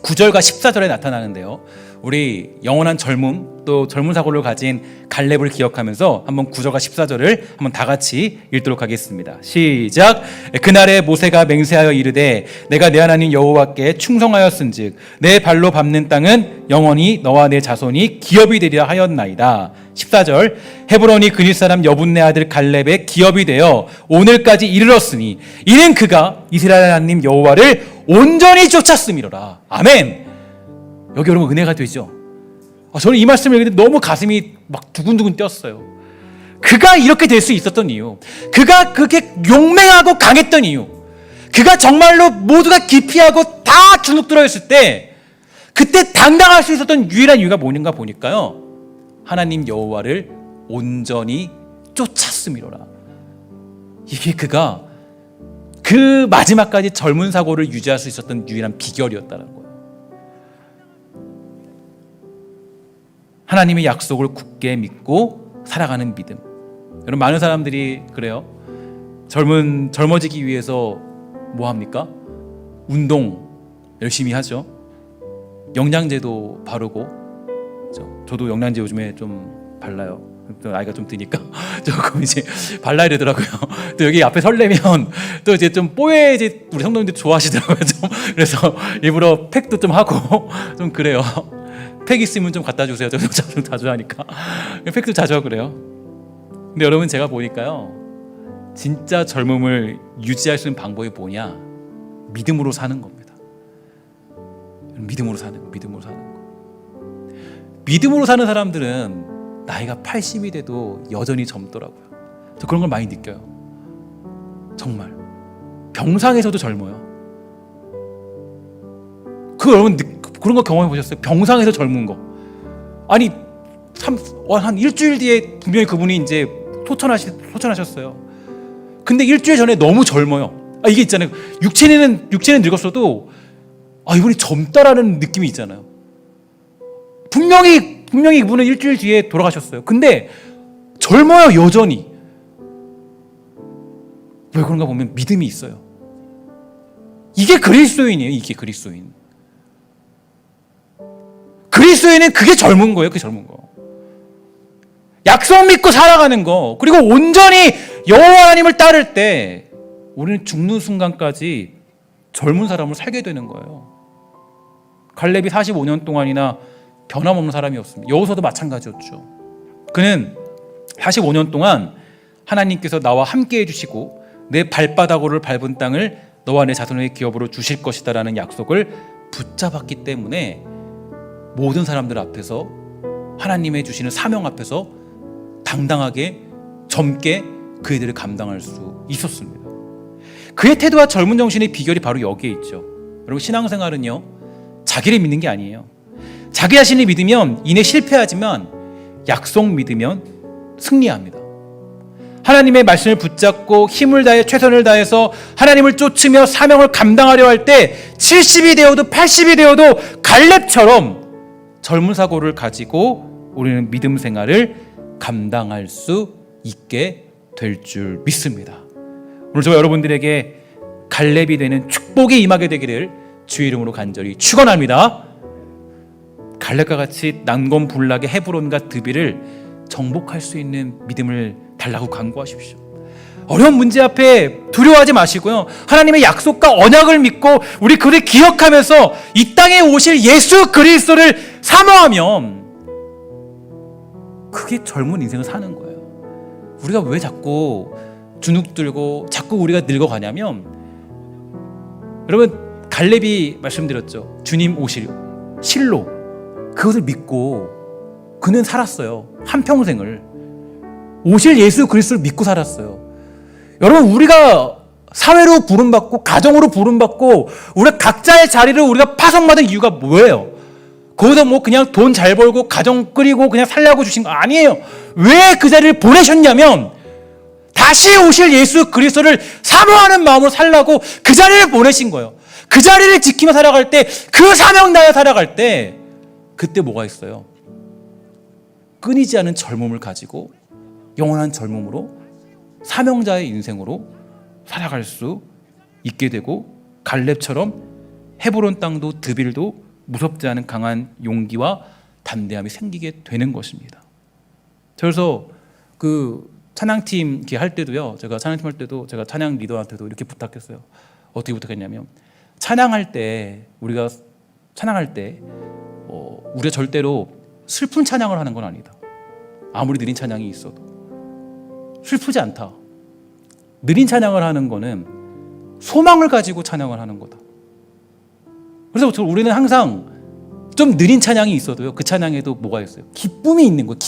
9절과 14절에 나타나는데요, 우리 영원한 젊음, 또 젊은 사고를 가진 갈렙을 기억하면서 한번 9절과 14절을 한번 다 같이 읽도록 하겠습니다. 시작. 그날에 모세가 맹세하여 이르되 내가 내 하나님 여호와께 충성하였은즉 내 발로 밟는 땅은 영원히 너와 내 자손이 기업이 되리라 하였나이다. 14절. 헤브론이 그릿 사람 여분네 아들 갈렙의 기업이 되어 오늘까지 이르렀으니 이는 그가 이스라엘 하나님 여호와를 온전히 쫓았음이로라. 아멘. 여기 여러분 은혜가 되죠. 저는 이 말씀을 읽을 때 너무 가슴이 막 두근두근 뛰었어요. 그가 이렇게 될 수 있었던 이유, 그가 그렇게 용맹하고 강했던 이유, 그가 정말로 모두가 기피하고 다 주눅들어 있을 때 그때 당당할 수 있었던 유일한 이유가 뭐는가 보니까요, 하나님 여호와를 온전히 쫓았음이로라. 이게 그가 그 마지막까지 젊은 사고를 유지할 수 있었던 유일한 비결이었다는 거예요. 하나님의 약속을 굳게 믿고 살아가는 믿음. 여러분, 많은 사람들이 그래요. 젊어지기 위해서 뭐 합니까? 운동 열심히 하죠. 영양제도 바르고. 저도 영양제 요즘에 좀 발라요. 나이가 좀 드니까 조금 이제 발라야 되더라고요. 또 여기 앞에 설레면 또 이제 좀 뽀해, 이제 우리 성도님들 좋아하시더라고요. 좀. 그래서 일부러 팩도 좀 하고 좀 그래요. 팩 있으면 좀 갖다 주세요. 좀 자주 하니까. 팩도 자주 하고 그래요. 근데 여러분, 제가 보니까요, 진짜 젊음을 유지할 수 있는 방법이 뭐냐? 믿음으로 사는 겁니다. 믿음으로 사는 거, 믿음으로 사는 거. 믿음으로 사는 사람들은 나이가 80이 돼도 여전히 젊더라고요. 저 그런 걸 많이 느껴요. 정말 병상에서도 젊어요. 여러분 그런 거 경험해 보셨어요? 병상에서 젊은 거. 아니 한 일주일 뒤에 분명히 그분이 이제 소천하셨어요. 근데 일주일 전에 너무 젊어요. 이게 있잖아요. 육체는 늙었어도 이분이 젊다라는 느낌이 있잖아요. 분명히 이분은 일주일 뒤에 돌아가셨어요. 근데 젊어요, 여전히. 왜 그런가 보면 믿음이 있어요. 이게 그리스도인이에요. 이게 그리스도인. 그리스도인은 그게 젊은 거예요. 그게 젊은 거. 약속 믿고 살아가는 거, 그리고 온전히 여호와 하나님을 따를 때 우리는 죽는 순간까지 젊은 사람을 살게 되는 거예요. 갈렙이 45년 동안이나 변함없는 사람이었습니다. 여호수아도 마찬가지였죠. 그는 45년 동안 하나님께서 나와 함께 해주시고 내 발바닥으로 밟은 땅을 너와 내 자손의 기업으로 주실 것이다 라는 약속을 붙잡았기 때문에 모든 사람들 앞에서 하나님의 주시는 사명 앞에서 당당하게 젊게 그 일들을 감당할 수 있었습니다. 그의 태도와 젊은 정신의 비결이 바로 여기에 있죠. 여러분, 신앙생활은요, 자기를 믿는 게 아니에요. 자기 자신을 믿으면 이내 실패하지만 약속 믿으면 승리합니다. 하나님의 말씀을 붙잡고 힘을 다해 최선을 다해서 하나님을 쫓으며 사명을 감당하려 할 때 70이 되어도 80이 되어도 갈렙처럼 젊은 사고를 가지고 우리는 믿음 생활을 감당할 수 있게 될 줄 믿습니다. 오늘 저와 여러분들에게 갈렙이 되는 축복이 임하게 되기를 주의 이름으로 간절히 축원합니다. 갈렙과 같이 난검불락의 헤브론과 드빌을 정복할 수 있는 믿음을 달라고 간구하십시오. 어려운 문제 앞에 두려워하지 마시고요, 하나님의 약속과 언약을 믿고 우리 그를 기억하면서 이 땅에 오실 예수 그리스도를 사모하면 그게 젊은 인생을 사는 거예요. 우리가 왜 자꾸 주눅들고 자꾸 우리가 늙어가냐면, 여러분, 갈렙이 말씀드렸죠. 주님 오실 실로 그것을 믿고 그는 살았어요. 한평생을 오실 예수 그리스도를 믿고 살았어요. 여러분, 우리가 사회로 부름받고 가정으로 부름받고 우리가 각자의 자리를 우리가 파송받은 이유가 뭐예요? 거기서 뭐 그냥 돈 잘 벌고 가정 끓이고 그냥 살려고 주신 거 아니에요. 왜 그 자리를 보내셨냐면 다시 오실 예수 그리스도를 사모하는 마음으로 살라고 그 자리를 보내신 거예요. 그 자리를 지키며 살아갈 때, 그 사명 다해 살아갈 때, 그때 뭐가 있어요? 끊이지 않은 젊음을 가지고 영원한 젊음으로 사명자의 인생으로 살아갈 수 있게 되고, 갈렙처럼 헤브론 땅도 드빌도 무섭지 않은 강한 용기와 담대함이 생기게 되는 것입니다. 그래서 그 찬양팀 이렇게 할 때도요, 제가 찬양팀 할 때도 제가 찬양 리더한테도 이렇게 부탁했어요. 어떻게 부탁했냐면, 찬양할 때 우리가 절대로 슬픈 찬양을 하는 건 아니다. 아무리 느린 찬양이 있어도 슬프지 않다. 느린 찬양을 하는 거는 소망을 가지고 찬양을 하는 거다. 그래서 우리는 항상 좀 느린 찬양이 있어도요, 그 찬양에도 뭐가 있어요? 기쁨이 있는 거예요.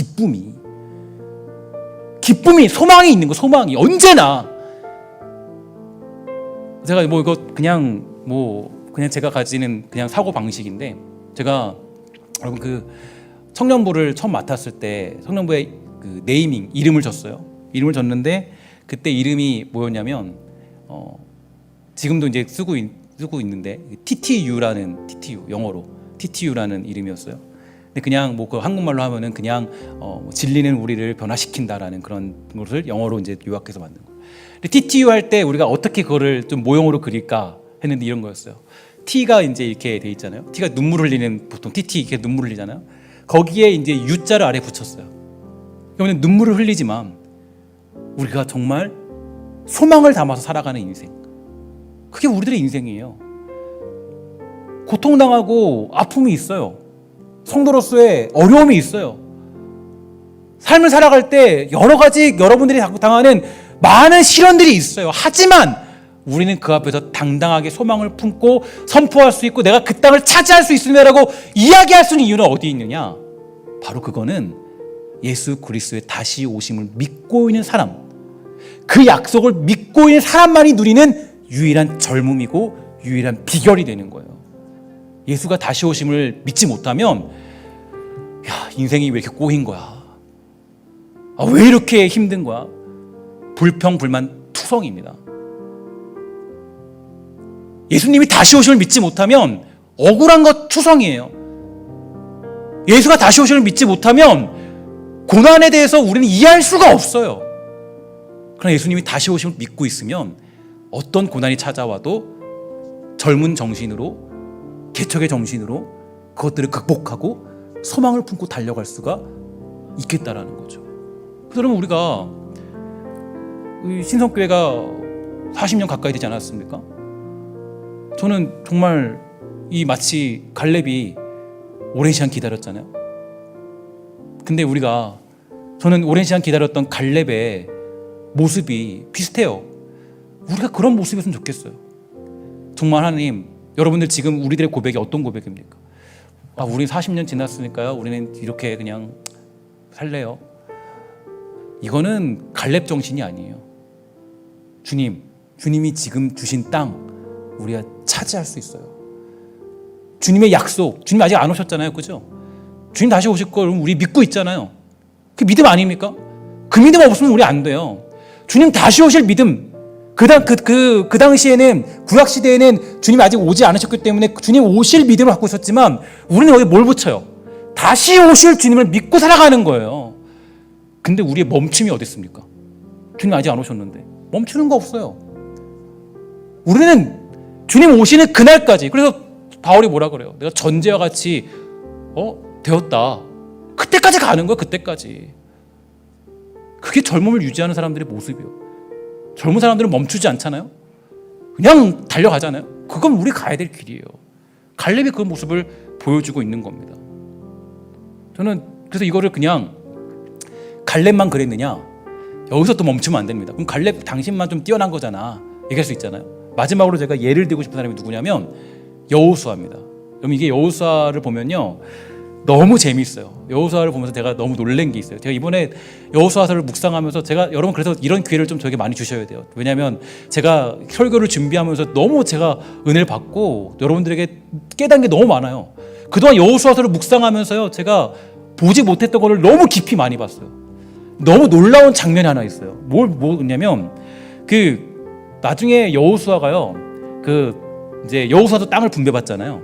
기쁨이, 소망이 있는 거, 소망이 언제나. 제가 이거 그냥 제가 가지는 그냥 사고 방식인데, 제가 여러분 그 청년부를 처음 맡았을 때 청년부에 그 네이밍 이름을 줬어요. 이름을 줬는데 그때 이름이 뭐였냐면 지금도 이제 쓰고 있는데 TTU라는 영어로 TTU라는 이름이었어요. 근데 그냥 그 한국말로 하면은 그냥 진리는 우리를 변화시킨다라는 그런 것을 영어로 이제 요약해서 만든 거예요. 근데 TTU 할 때 우리가 어떻게 그거를 좀 모형으로 그릴까 했는데 이런 거였어요. T가 이제 이렇게 돼 있잖아요. T가 눈물 흘리는, 보통 TT 이렇게 눈물 흘리잖아요. 거기에 이제 U자를 아래 붙였어요. 그러면 눈물을 흘리지만 우리가 정말 소망을 담아서 살아가는 인생, 그게 우리들의 인생이에요. 고통당하고 아픔이 있어요. 성도로서의 어려움이 있어요. 삶을 살아갈 때 여러 가지 여러분들이 당하는 많은 시련들이 있어요. 하지만 우리는 그 앞에서 당당하게 소망을 품고 선포할 수 있고, 내가 그 땅을 차지할 수 있음이라고 이야기할 수 있는 이유는 어디에 있느냐? 바로 그거는 예수 그리스도의 다시 오심을 믿고 있는 사람, 그 약속을 믿고 있는 사람만이 누리는 유일한 젊음이고 유일한 비결이 되는 거예요. 예수가 다시 오심을 믿지 못하면, 야, 인생이 왜 이렇게 꼬인 거야? 왜 이렇게 힘든 거야? 불평불만 투성입니다. 예수님이 다시 오심을 믿지 못하면 억울한 것 투성이에요. 예수가 다시 오심을 믿지 못하면 고난에 대해서 우리는 이해할 수가 없어요. 그러나 예수님이 다시 오심을 믿고 있으면 어떤 고난이 찾아와도 젊은 정신으로, 개척의 정신으로 그것들을 극복하고 소망을 품고 달려갈 수가 있겠다라는 거죠. 여러분 우리가 신성교회가 40년 가까이 되지 않았습니까? 저는 정말 이 마치 갈렙이 오랜 시간 기다렸잖아요. 근데 저는 오랜 시간 기다렸던 갈렙의 모습이 비슷해요. 우리가 그런 모습이었으면 좋겠어요. 정말 하나님, 여러분들 지금 우리들의 고백이 어떤 고백입니까? 우리 40년 지났으니까요. 우리는 이렇게 그냥 살래요. 이거는 갈렙 정신이 아니에요. 주님이 지금 주신 땅 우리가 차지할 수 있어요. 주님의 약속, 주님 아직 안 오셨잖아요, 그죠? 주님 다시 오실 걸 우리 믿고 있잖아요. 그 믿음 아닙니까? 그 믿음 없으면 우리 안 돼요. 주님 다시 오실 믿음. 그 당시에는, 구약 시대에는 주님이 아직 오지 않으셨기 때문에 주님 오실 믿음을 갖고 있었지만 우리는 여기 뭘 붙여요? 다시 오실 주님을 믿고 살아가는 거예요. 근데 우리의 멈춤이 어디 있습니까? 주님 아직 안 오셨는데 멈추는 거 없어요. 우리는 주님 오시는 그날까지, 그래서 바울이 뭐라 그래요? 내가 전제와 같이 되었다. 그때까지 가는 거예요. 그때까지. 그게 젊음을 유지하는 사람들의 모습이에요. 젊은 사람들은 멈추지 않잖아요. 그냥 달려가잖아요. 그건 우리 가야 될 길이에요. 갈렙이 그 모습을 보여주고 있는 겁니다. 저는 그래서 이거를 그냥 갈렙만 그랬느냐, 여기서 또 멈추면 안 됩니다. 그럼 갈렙 당신만 좀 뛰어난 거잖아 얘기할 수 있잖아요. 마지막으로 제가 예를 들고 싶은 사람이 누구냐면 여호수아입니다. 여러분 이게 여호수아를 보면요 너무 재미있어요. 여호수아를 보면서 제가 너무 놀란 게 있어요. 제가 이번에 여호수아서를 묵상하면서 여러분 그래서 이런 기회를 좀 저에게 많이 주셔야 돼요. 왜냐하면 제가 설교를 준비하면서 너무 제가 은혜를 받고 여러분들에게 깨닫는 게 너무 많아요. 그동안 여호수아서를 묵상하면서요 제가 보지 못했던 거를 너무 깊이 많이 봤어요. 너무 놀라운 장면이 하나 있어요. 뭐냐면 나중에 여호수아가요 이제 여호수아도 땅을 분배받잖아요.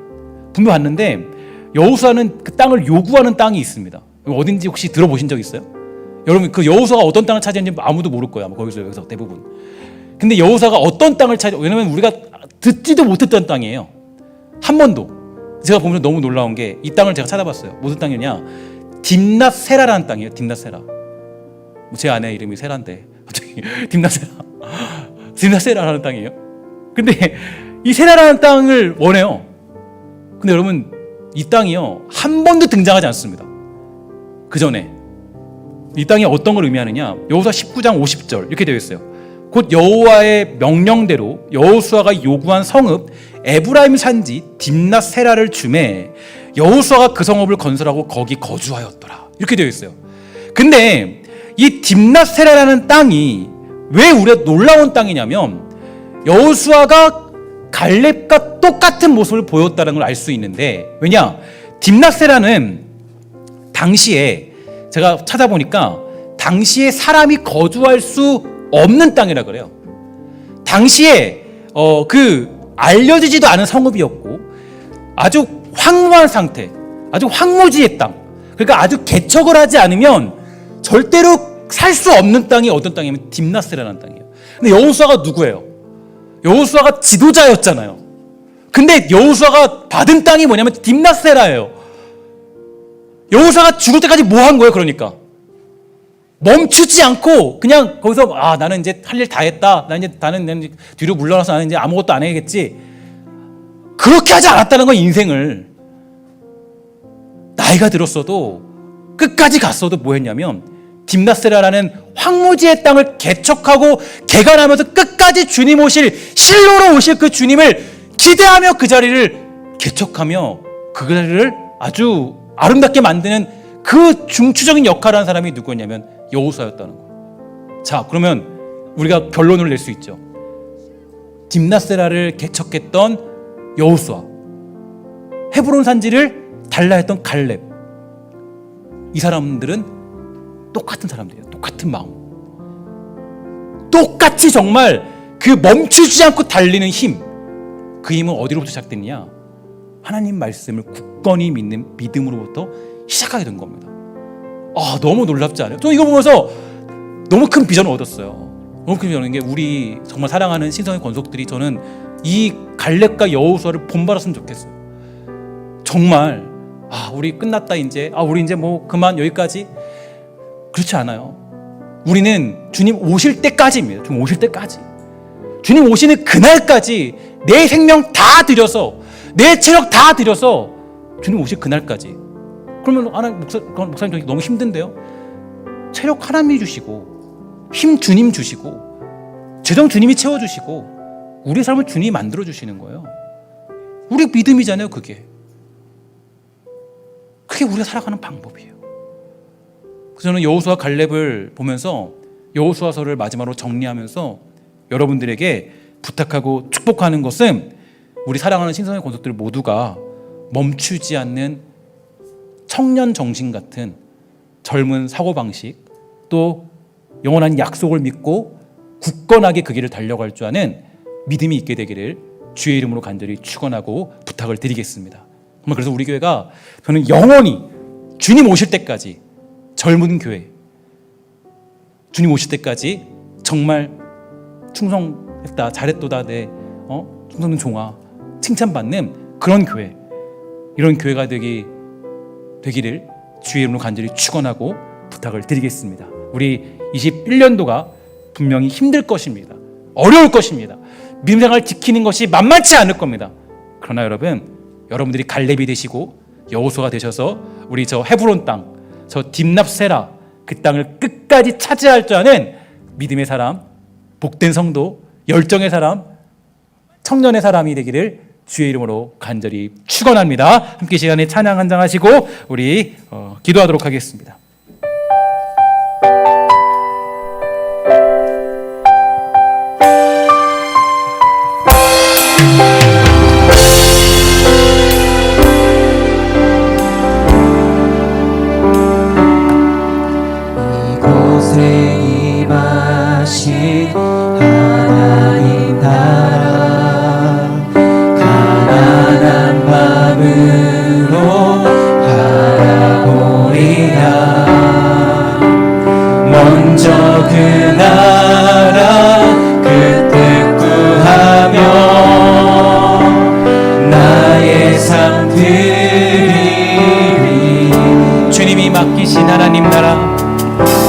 분배받는데 여호수아는 그 땅을 요구하는 땅이 있습니다. 어딘지 혹시 들어보신 적 있어요? 여러분 그 여호수아가 어떤 땅을 차지했는지 아무도 모를 거예요. 아마 여기서 대부분. 근데 여호수아가 어떤 땅을 왜냐면 우리가 듣지도 못했던 땅이에요. 한 번도. 제가 보면서 너무 놀라운 게 이 땅을 제가 찾아봤어요. 무슨 땅이냐? 딥낫세라라는 땅이에요. 딥낫세라. 제 아내 이름이 세라인데 갑자기 딥낫세라라는 땅이에요. 근데 이 세라라는 땅을 원해요. 근데 여러분 이 땅이요 한 번도 등장하지 않습니다. 그 전에 이 땅이 어떤 걸 의미하느냐, 여호수아 19장 50절 이렇게 되어 있어요. 곧 여호와의 명령대로 여호수아가 요구한 성읍 에브라임 산지 딥낫세라를 주매 여호수아가 그 성읍을 건설하고 거기 거주하였더라 이렇게 되어 있어요. 근데 이 딥낫세라라는 땅이 왜 우리가 놀라운 땅이냐면 여호수아가 갈렙과 똑같은 모습을 보였다는 걸 알 수 있는데, 왜냐? 딥낫세라는 당시에 제가 찾아보니까 당시에 사람이 거주할 수 없는 땅이라 그래요. 당시에 알려지지도 않은 성읍이었고 아주 황무한 상태, 아주 황무지의 땅. 그러니까 아주 개척을 하지 않으면 절대로 살 수 없는 땅이 어떤 땅이냐면 딥낫세라는 땅이에요. 근데 여호수아가 누구예요? 여호수아가 지도자였잖아요. 근데 여호수아가 받은 땅이 뭐냐면 딥낫세라예요. 여호수아가 죽을 때까지 뭐 한 거예요? 그러니까 멈추지 않고 그냥 거기서 나는 이제 할 일 다 했다. 나는 뒤로 물러나서 나는 이제 아무것도 안 해야겠지. 그렇게 하지 않았다는 건 인생을. 나이가 들었어도 끝까지 갔어도 뭐 했냐면 딥낫세라라는 황무지의 땅을 개척하고 개간하면서 끝까지 주님 오실, 실로로 오실 그 주님을 기대하며 그 자리를 개척하며 그 자리를 아주 아름답게 만드는 그 중추적인 역할을 한 사람이 누구였냐면 여호수아였다는 거예요. 자, 그러면 우리가 결론을 낼 수 있죠. 딥낫세라를 개척했던 여호수아, 헤브론 산지를 달라 했던 갈렙, 이 사람들은 똑같은 사람들이에요. 똑같은 마음, 똑같이 정말 그 멈추지 않고 달리는 힘, 그 힘은 어디로부터 시작됐냐? 하나님 말씀을 굳건히 믿는 믿음으로부터 시작하게 된 겁니다. 너무 놀랍지 않아요? 저는 이거 보면서 너무 큰 비전을 얻었어요. 너무 큰 비전인 게 우리 정말 사랑하는 신성의 권속들이 저는 이 갈렙과 여호수아를 본받았으면 좋겠어요. 정말 우리 끝났다 이제 우리 이제 뭐 그만 여기까지, 그렇지 않아요. 우리는 주님 오실 때까지입니다. 주님 오실 때까지. 주님 오시는 그날까지 내 생명 다 들여서, 내 체력 다 들여서 주님 오실 그날까지. 그러면 목사님 너무 힘든데요? 체력 하나님이 주시고, 힘 주님 주시고, 재정 주님이 채워주시고, 우리의 삶을 주님이 만들어주시는 거예요. 우리 믿음이잖아요. 그게 우리가 살아가는 방법이에요. 그래서 저는 여호수아 갈렙을 보면서 여호수아서를 마지막으로 정리하면서 여러분들에게 부탁하고 축복하는 것은, 우리 사랑하는 신성의 권속들 모두가 멈추지 않는 청년 정신 같은 젊은 사고방식, 또 영원한 약속을 믿고 굳건하게 그 길을 달려갈 줄 아는 믿음이 있게 되기를 주의 이름으로 간절히 축원하고 부탁을 드리겠습니다. 그래서 우리 교회가, 저는 영원히 주님 오실 때까지 젊은 교회, 주님 오실 때까지 정말 충성했다, 잘했도다, 내 충성된 종아, 칭찬받는 그런 교회, 이런 교회가 되기를 주의 이름으로 간절히 축원하고 부탁을 드리겠습니다. 우리 21년도가 분명히 힘들 것입니다. 어려울 것입니다. 믿음생활을 지키는 것이 만만치 않을 겁니다. 그러나 여러분들이 갈렙이 되시고 여호수아가 되셔서 우리 저 헤브론 땅, 저 딥납세라 그 땅을 끝까지 차지할 줄 아는 믿음의 사람, 복된 성도, 열정의 사람, 청년의 사람이 되기를 주의 이름으로 간절히 축원합니다. 함께 시간에 찬양 한 장 하시고 우리 기도하도록 하겠습니다. 하나님 나라, 가난한 마음으로 바라보리라. 먼저 그 나라 그 뜻 구하며 나의 삶 드리리. 주님이 맡기신 하나님 나라,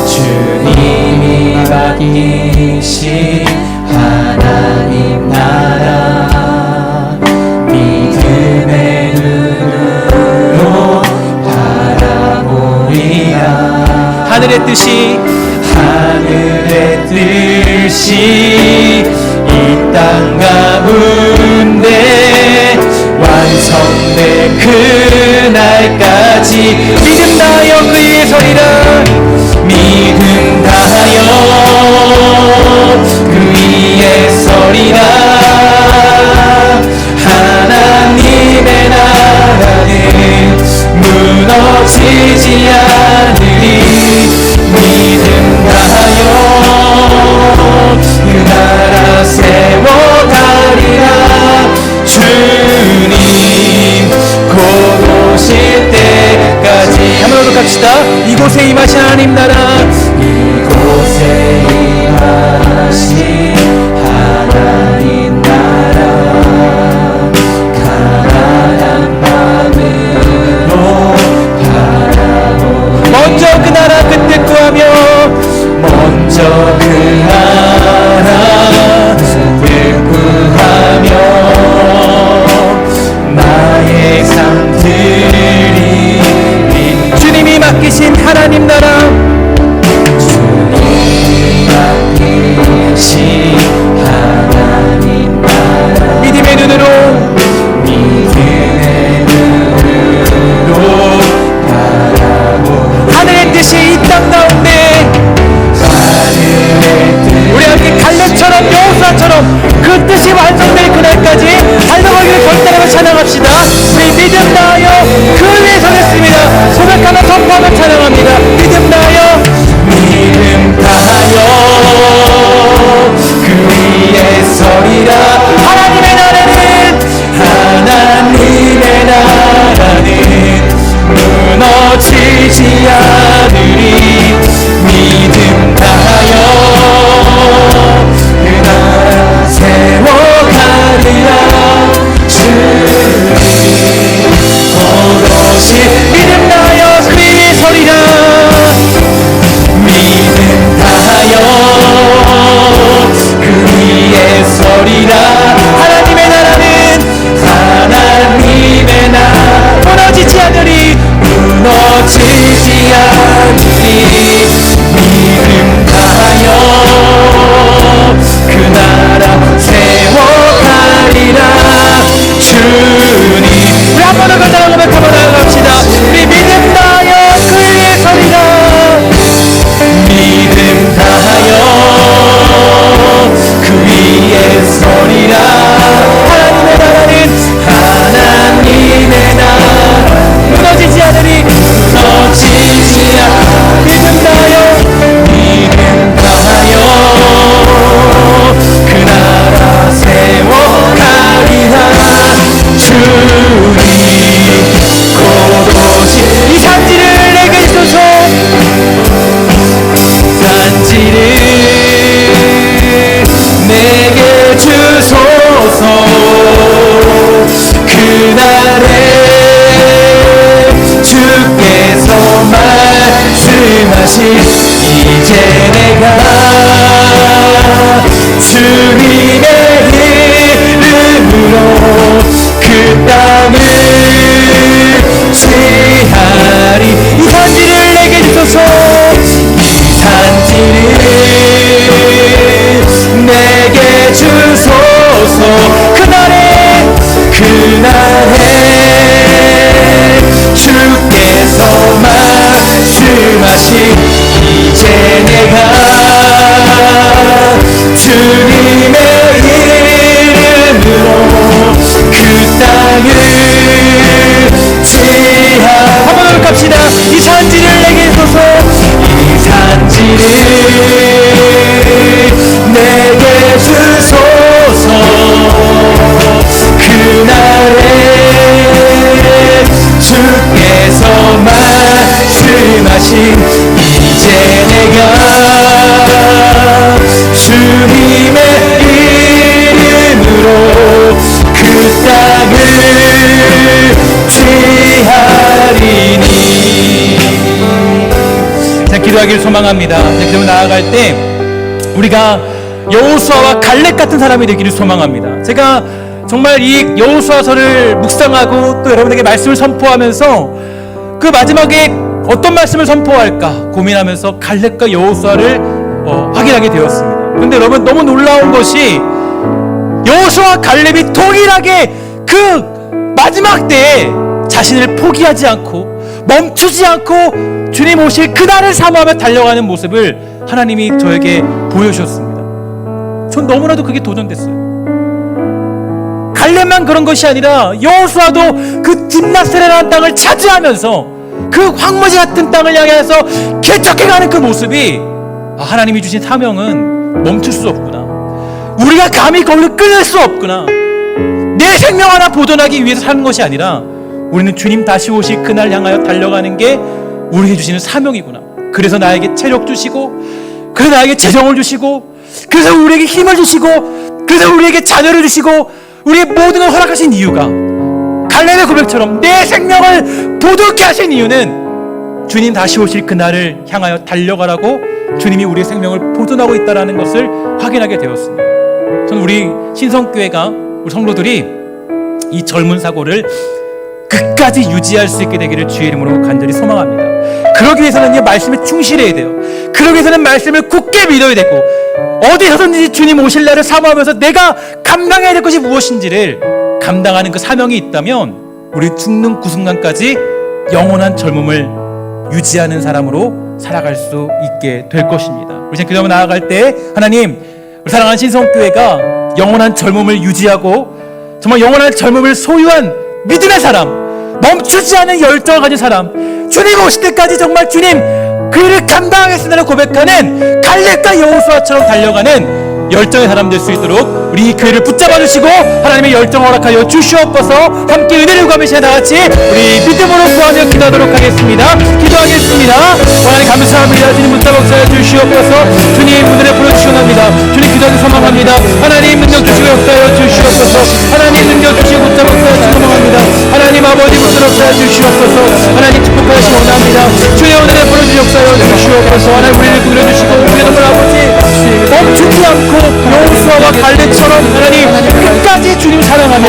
주님이 맡기신 하나님 나라, 믿음의 눈으로 바라보리라. 하늘의 뜻이 이 땅 가운데 완성될 그날까지 믿음 다하여 그의 서리라. 믿음 다하여 그 위에 서리라. 하나님의 나라는 무너지지 않으리. 믿음 다하여 그 나라 세워가리라. 주님 곧 오실 때까지. 한번 더 갑시다. 이곳에 임하신 하나님 나라, 이제 내가 주님의 이름으로 그 땅을 취하리. 이 산지를 내게 주소서. 이 산지를 내게 주소서. 그날에 주께서 말씀하신 이제 내가 주님의 이름으로 그 땅을 취하. 한번 더 갑시다. 이 산지를 내게 주소서. 이 산지를 내게 주소서. 그날에 주께서 말씀하신 이제 내가 주님의 이름으로 그 땅을 취하리니. 자, 기도하기를 소망합니다. 기도 나아갈 때 우리가 여호수아와 갈렙 같은 사람이 되기를 소망합니다. 제가 정말 이 여호수아서를 묵상하고 또 여러분에게 말씀을 선포하면서 그 마지막에 어떤 말씀을 선포할까 고민하면서 갈렙과 여호수아를 확인하게 되었습니다. 그런데 여러분, 너무 놀라운 것이 여호수아와 갈렙이 동일하게 그 마지막 때에 자신을 포기하지 않고 멈추지 않고 주님 오실 그날을 사모하며 달려가는 모습을 하나님이 저에게 보여주셨습니다. 전 너무나도 그게 도전됐어요. 갈렙만 그런 것이 아니라 여호수아도 그 딥나스라는 땅을 차지하면서 그 황무지 같은 땅을 향해서 개척해가는 그 모습이, 하나님이 주신 사명은 멈출 수 없구나, 우리가 감히 거기를 끊을 수 없구나, 내 생명 하나 보존하기 위해서 사는 것이 아니라 우리는 주님 다시 오실 그날 향하여 달려가는 게 우리에게 주시는 사명이구나. 그래서 나에게 체력 주시고, 그래서 나에게 재정을 주시고, 그래서 우리에게 힘을 주시고, 그래서 우리에게 자녀를 주시고, 우리의 모든 걸 허락하신 이유가, 갈렙의 고백처럼 내 생명을 보존케 하신 이유는 주님 다시 오실 그날을 향하여 달려가라고 주님이 우리의 생명을 보존하고 있다는 것을 확인하게 되었습니다. 저는 우리 신성교회가, 우리 성도들이 이 젊은 사고를 끝까지 유지할 수 있게 되기를 주의 이름으로 간절히 소망합니다. 그러기 위해서는 이 말씀에 충실해야 돼요. 그러기 위해서는 말씀을 굳게 믿어야 되고, 어디서든지 주님 오실 날을 사모하면서 내가 감당해야 될 것이 무엇인지를 감당하는 그 사명이 있다면 우리 죽는 그 순간까지 영원한 젊음을 유지하는 사람으로 살아갈 수 있게 될 것입니다. 우리 지금 기도하며 나아갈 때, 하나님, 우리 사랑하는 신성교회가 영원한 젊음을 유지하고 정말 영원한 젊음을 소유한 믿음의 사람, 멈추지 않은 열정을 가진 사람, 주님 오실 때까지 정말 주님 그 일을 감당하겠습니다라고 고백하는 갈렙과 여호수아처럼 달려가는 열정의 사람 될 수 있도록 우리 그 일을 붙잡아 주시고 하나님의 열정을 허락하여 주시옵소서. 함께 은혜를 구하며 시간 다같이 우리 믿음으로 구하며 기도하도록 하겠습니다. 기도하겠습니다. 하나님 감사합니다. 주님 붙잡아 주시옵소서. 주님 은혜를 풀어주시옵소서. 주님 기도하기 소망합니다. 하나님 능력 주시고 역사하여 주시옵소서. 하나님 능력 주시고 붙잡아 주시옵소서. 소망합니다. 하나님 아버지 붙잡아 주시옵소서. 하나님 축복하시기 원합니다. 주의 은혜를 풀어주시옵소서. 주시옵소서. 하나님 우리를 부려주시고 우리의 눈물 아버지 멈추지 않고 여호수아와 갈렙처럼 하나님 끝까지 주님 사랑하며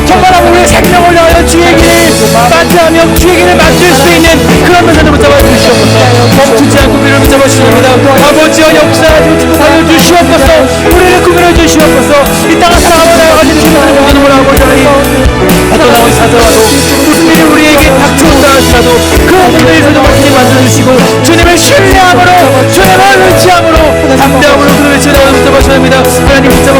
정말 우리의 생명을 위하여 주의 길을 맞이하며 주의 길을 만들 수 있는 그런 면들을 붙잡아 주시옵소서. 멈추지 않고 우리를 붙잡아 주시옵니다. 아버지여 역사하여 축복하여 주시옵소서. 우리를 구별해 주시옵소서. 이 땅을 살아가며 가진 주님의 모든 아버지 하나님, 어떤 상황이 찾아와도 무슨 일이 우리에게 닥쳐온다 할지라도 그 문제에서도 주님 만들어주시고 주님을 신뢰함으로 주님을 의지함으로 담대함으로 그를 외쳐나가는 붙잡아 주옵니다. 하나님 붙잡아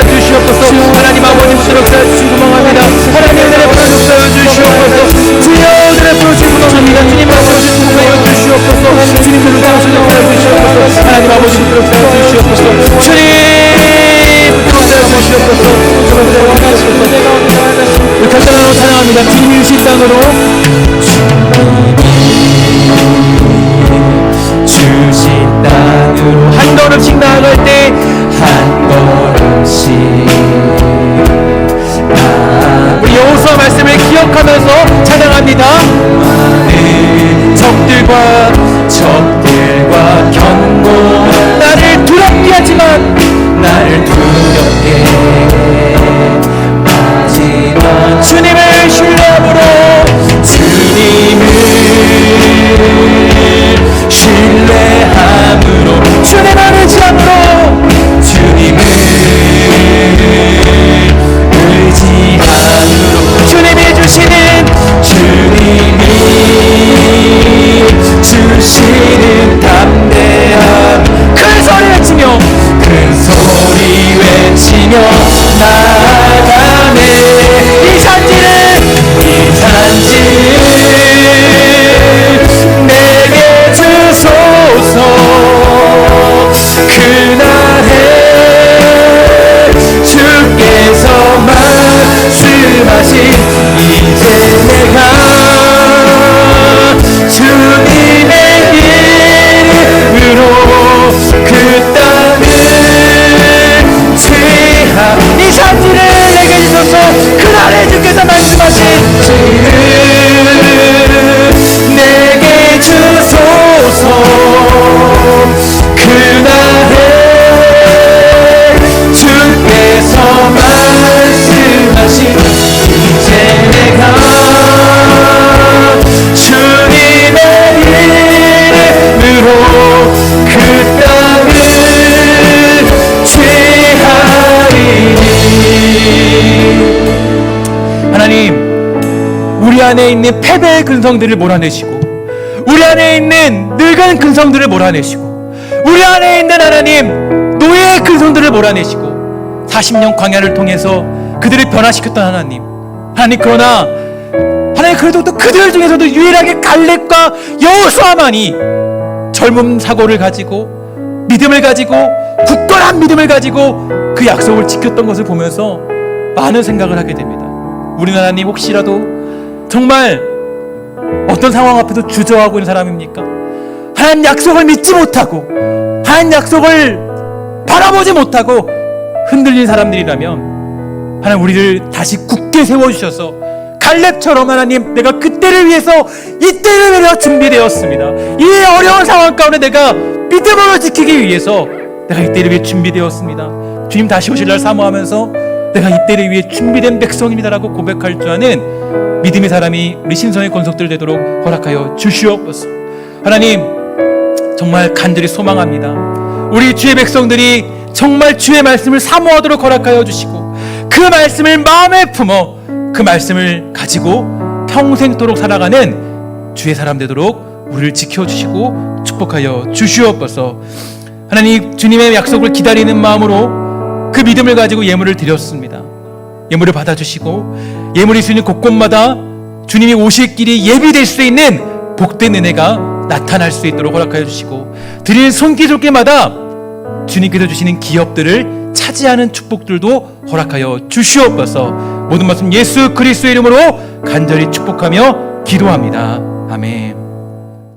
주시옵소서. 하나님 아버지 붙잡아 주시기 소망합니다. 하나님 은혜를 풀어주옵소서. 주시옵소서. 주여 은혜를 풀어주시기 소망합니다. 주님 아버지 축복하여 주시옵소서. 주님 붙잡아 주시옵소서. 하나님 아버지 붙잡아 주시옵소서. 주님 붙잡아 주시옵소서. 우리 간단하고 찬양합니다. 주님이 주신 땅으로 주신 땅으로 한 걸음씩 나아갈 때 한 걸음씩 우리 여호수아 말씀을 기억하면서 찬양합니다. 적들과 견고 안에 있는 패배의 근성들을 몰아내시고, 우리 안에 있는 늙은 근성들을 몰아내시고, 우리 안에 있는 하나님 노예의 근성들을 몰아내시고 40년 광야를 통해서 그들을 변화시켰던 하나님, 그러나 하나님 그래도 또 그들 중에서도 유일하게 갈렙과 여호수아만이 젊은 사고를 가지고 믿음을 가지고 굳건한 믿음을 가지고 그 약속을 지켰던 것을 보면서 많은 생각을 하게 됩니다. 우리 하나님 혹시라도 정말 어떤 상황 앞에서 주저하고 있는 사람입니까? 하나님 약속을 믿지 못하고 하나님 약속을 바라보지 못하고 흔들린 사람들이라면 하나님 우리를 다시 굳게 세워주셔서 갈렙처럼 하나님 내가 그때를 위해서 이때를 위해서 준비되었습니다. 이 어려운 상황 가운데 내가 믿음으로 지키기 위해서 내가 이때를 위해 준비되었습니다. 주님 다시 오실 날 사모하면서 내가 이때를 위해 준비된 백성입니다라고 고백할 줄 아는 믿음의 사람이 우리 신성의 권속들 되도록 허락하여 주시옵소서. 하나님 정말 간절히 소망합니다. 우리 주의 백성들이 정말 주의 말씀을 사모하도록 허락하여 주시고 그 말씀을 마음에 품어 그 말씀을 가지고 평생토록 살아가는 주의 사람 되도록 우리를 지켜주시고 축복하여 주시옵소서. 하나님 주님의 약속을 기다리는 마음으로 그 믿음을 가지고 예물을 드렸습니다. 예물을 받아주시고 예물이 수 있는 곳곳마다 주님이 오실 길이 예비될 수 있는 복된 은혜가 나타날 수 있도록 허락하여 주시고 드리는 손길손길마다 주님께서 주시는 기업들을 차지하는 축복들도 허락하여 주시옵소서. 모든 말씀 예수 그리스도의 이름으로 간절히 축복하며 기도합니다. 아멘.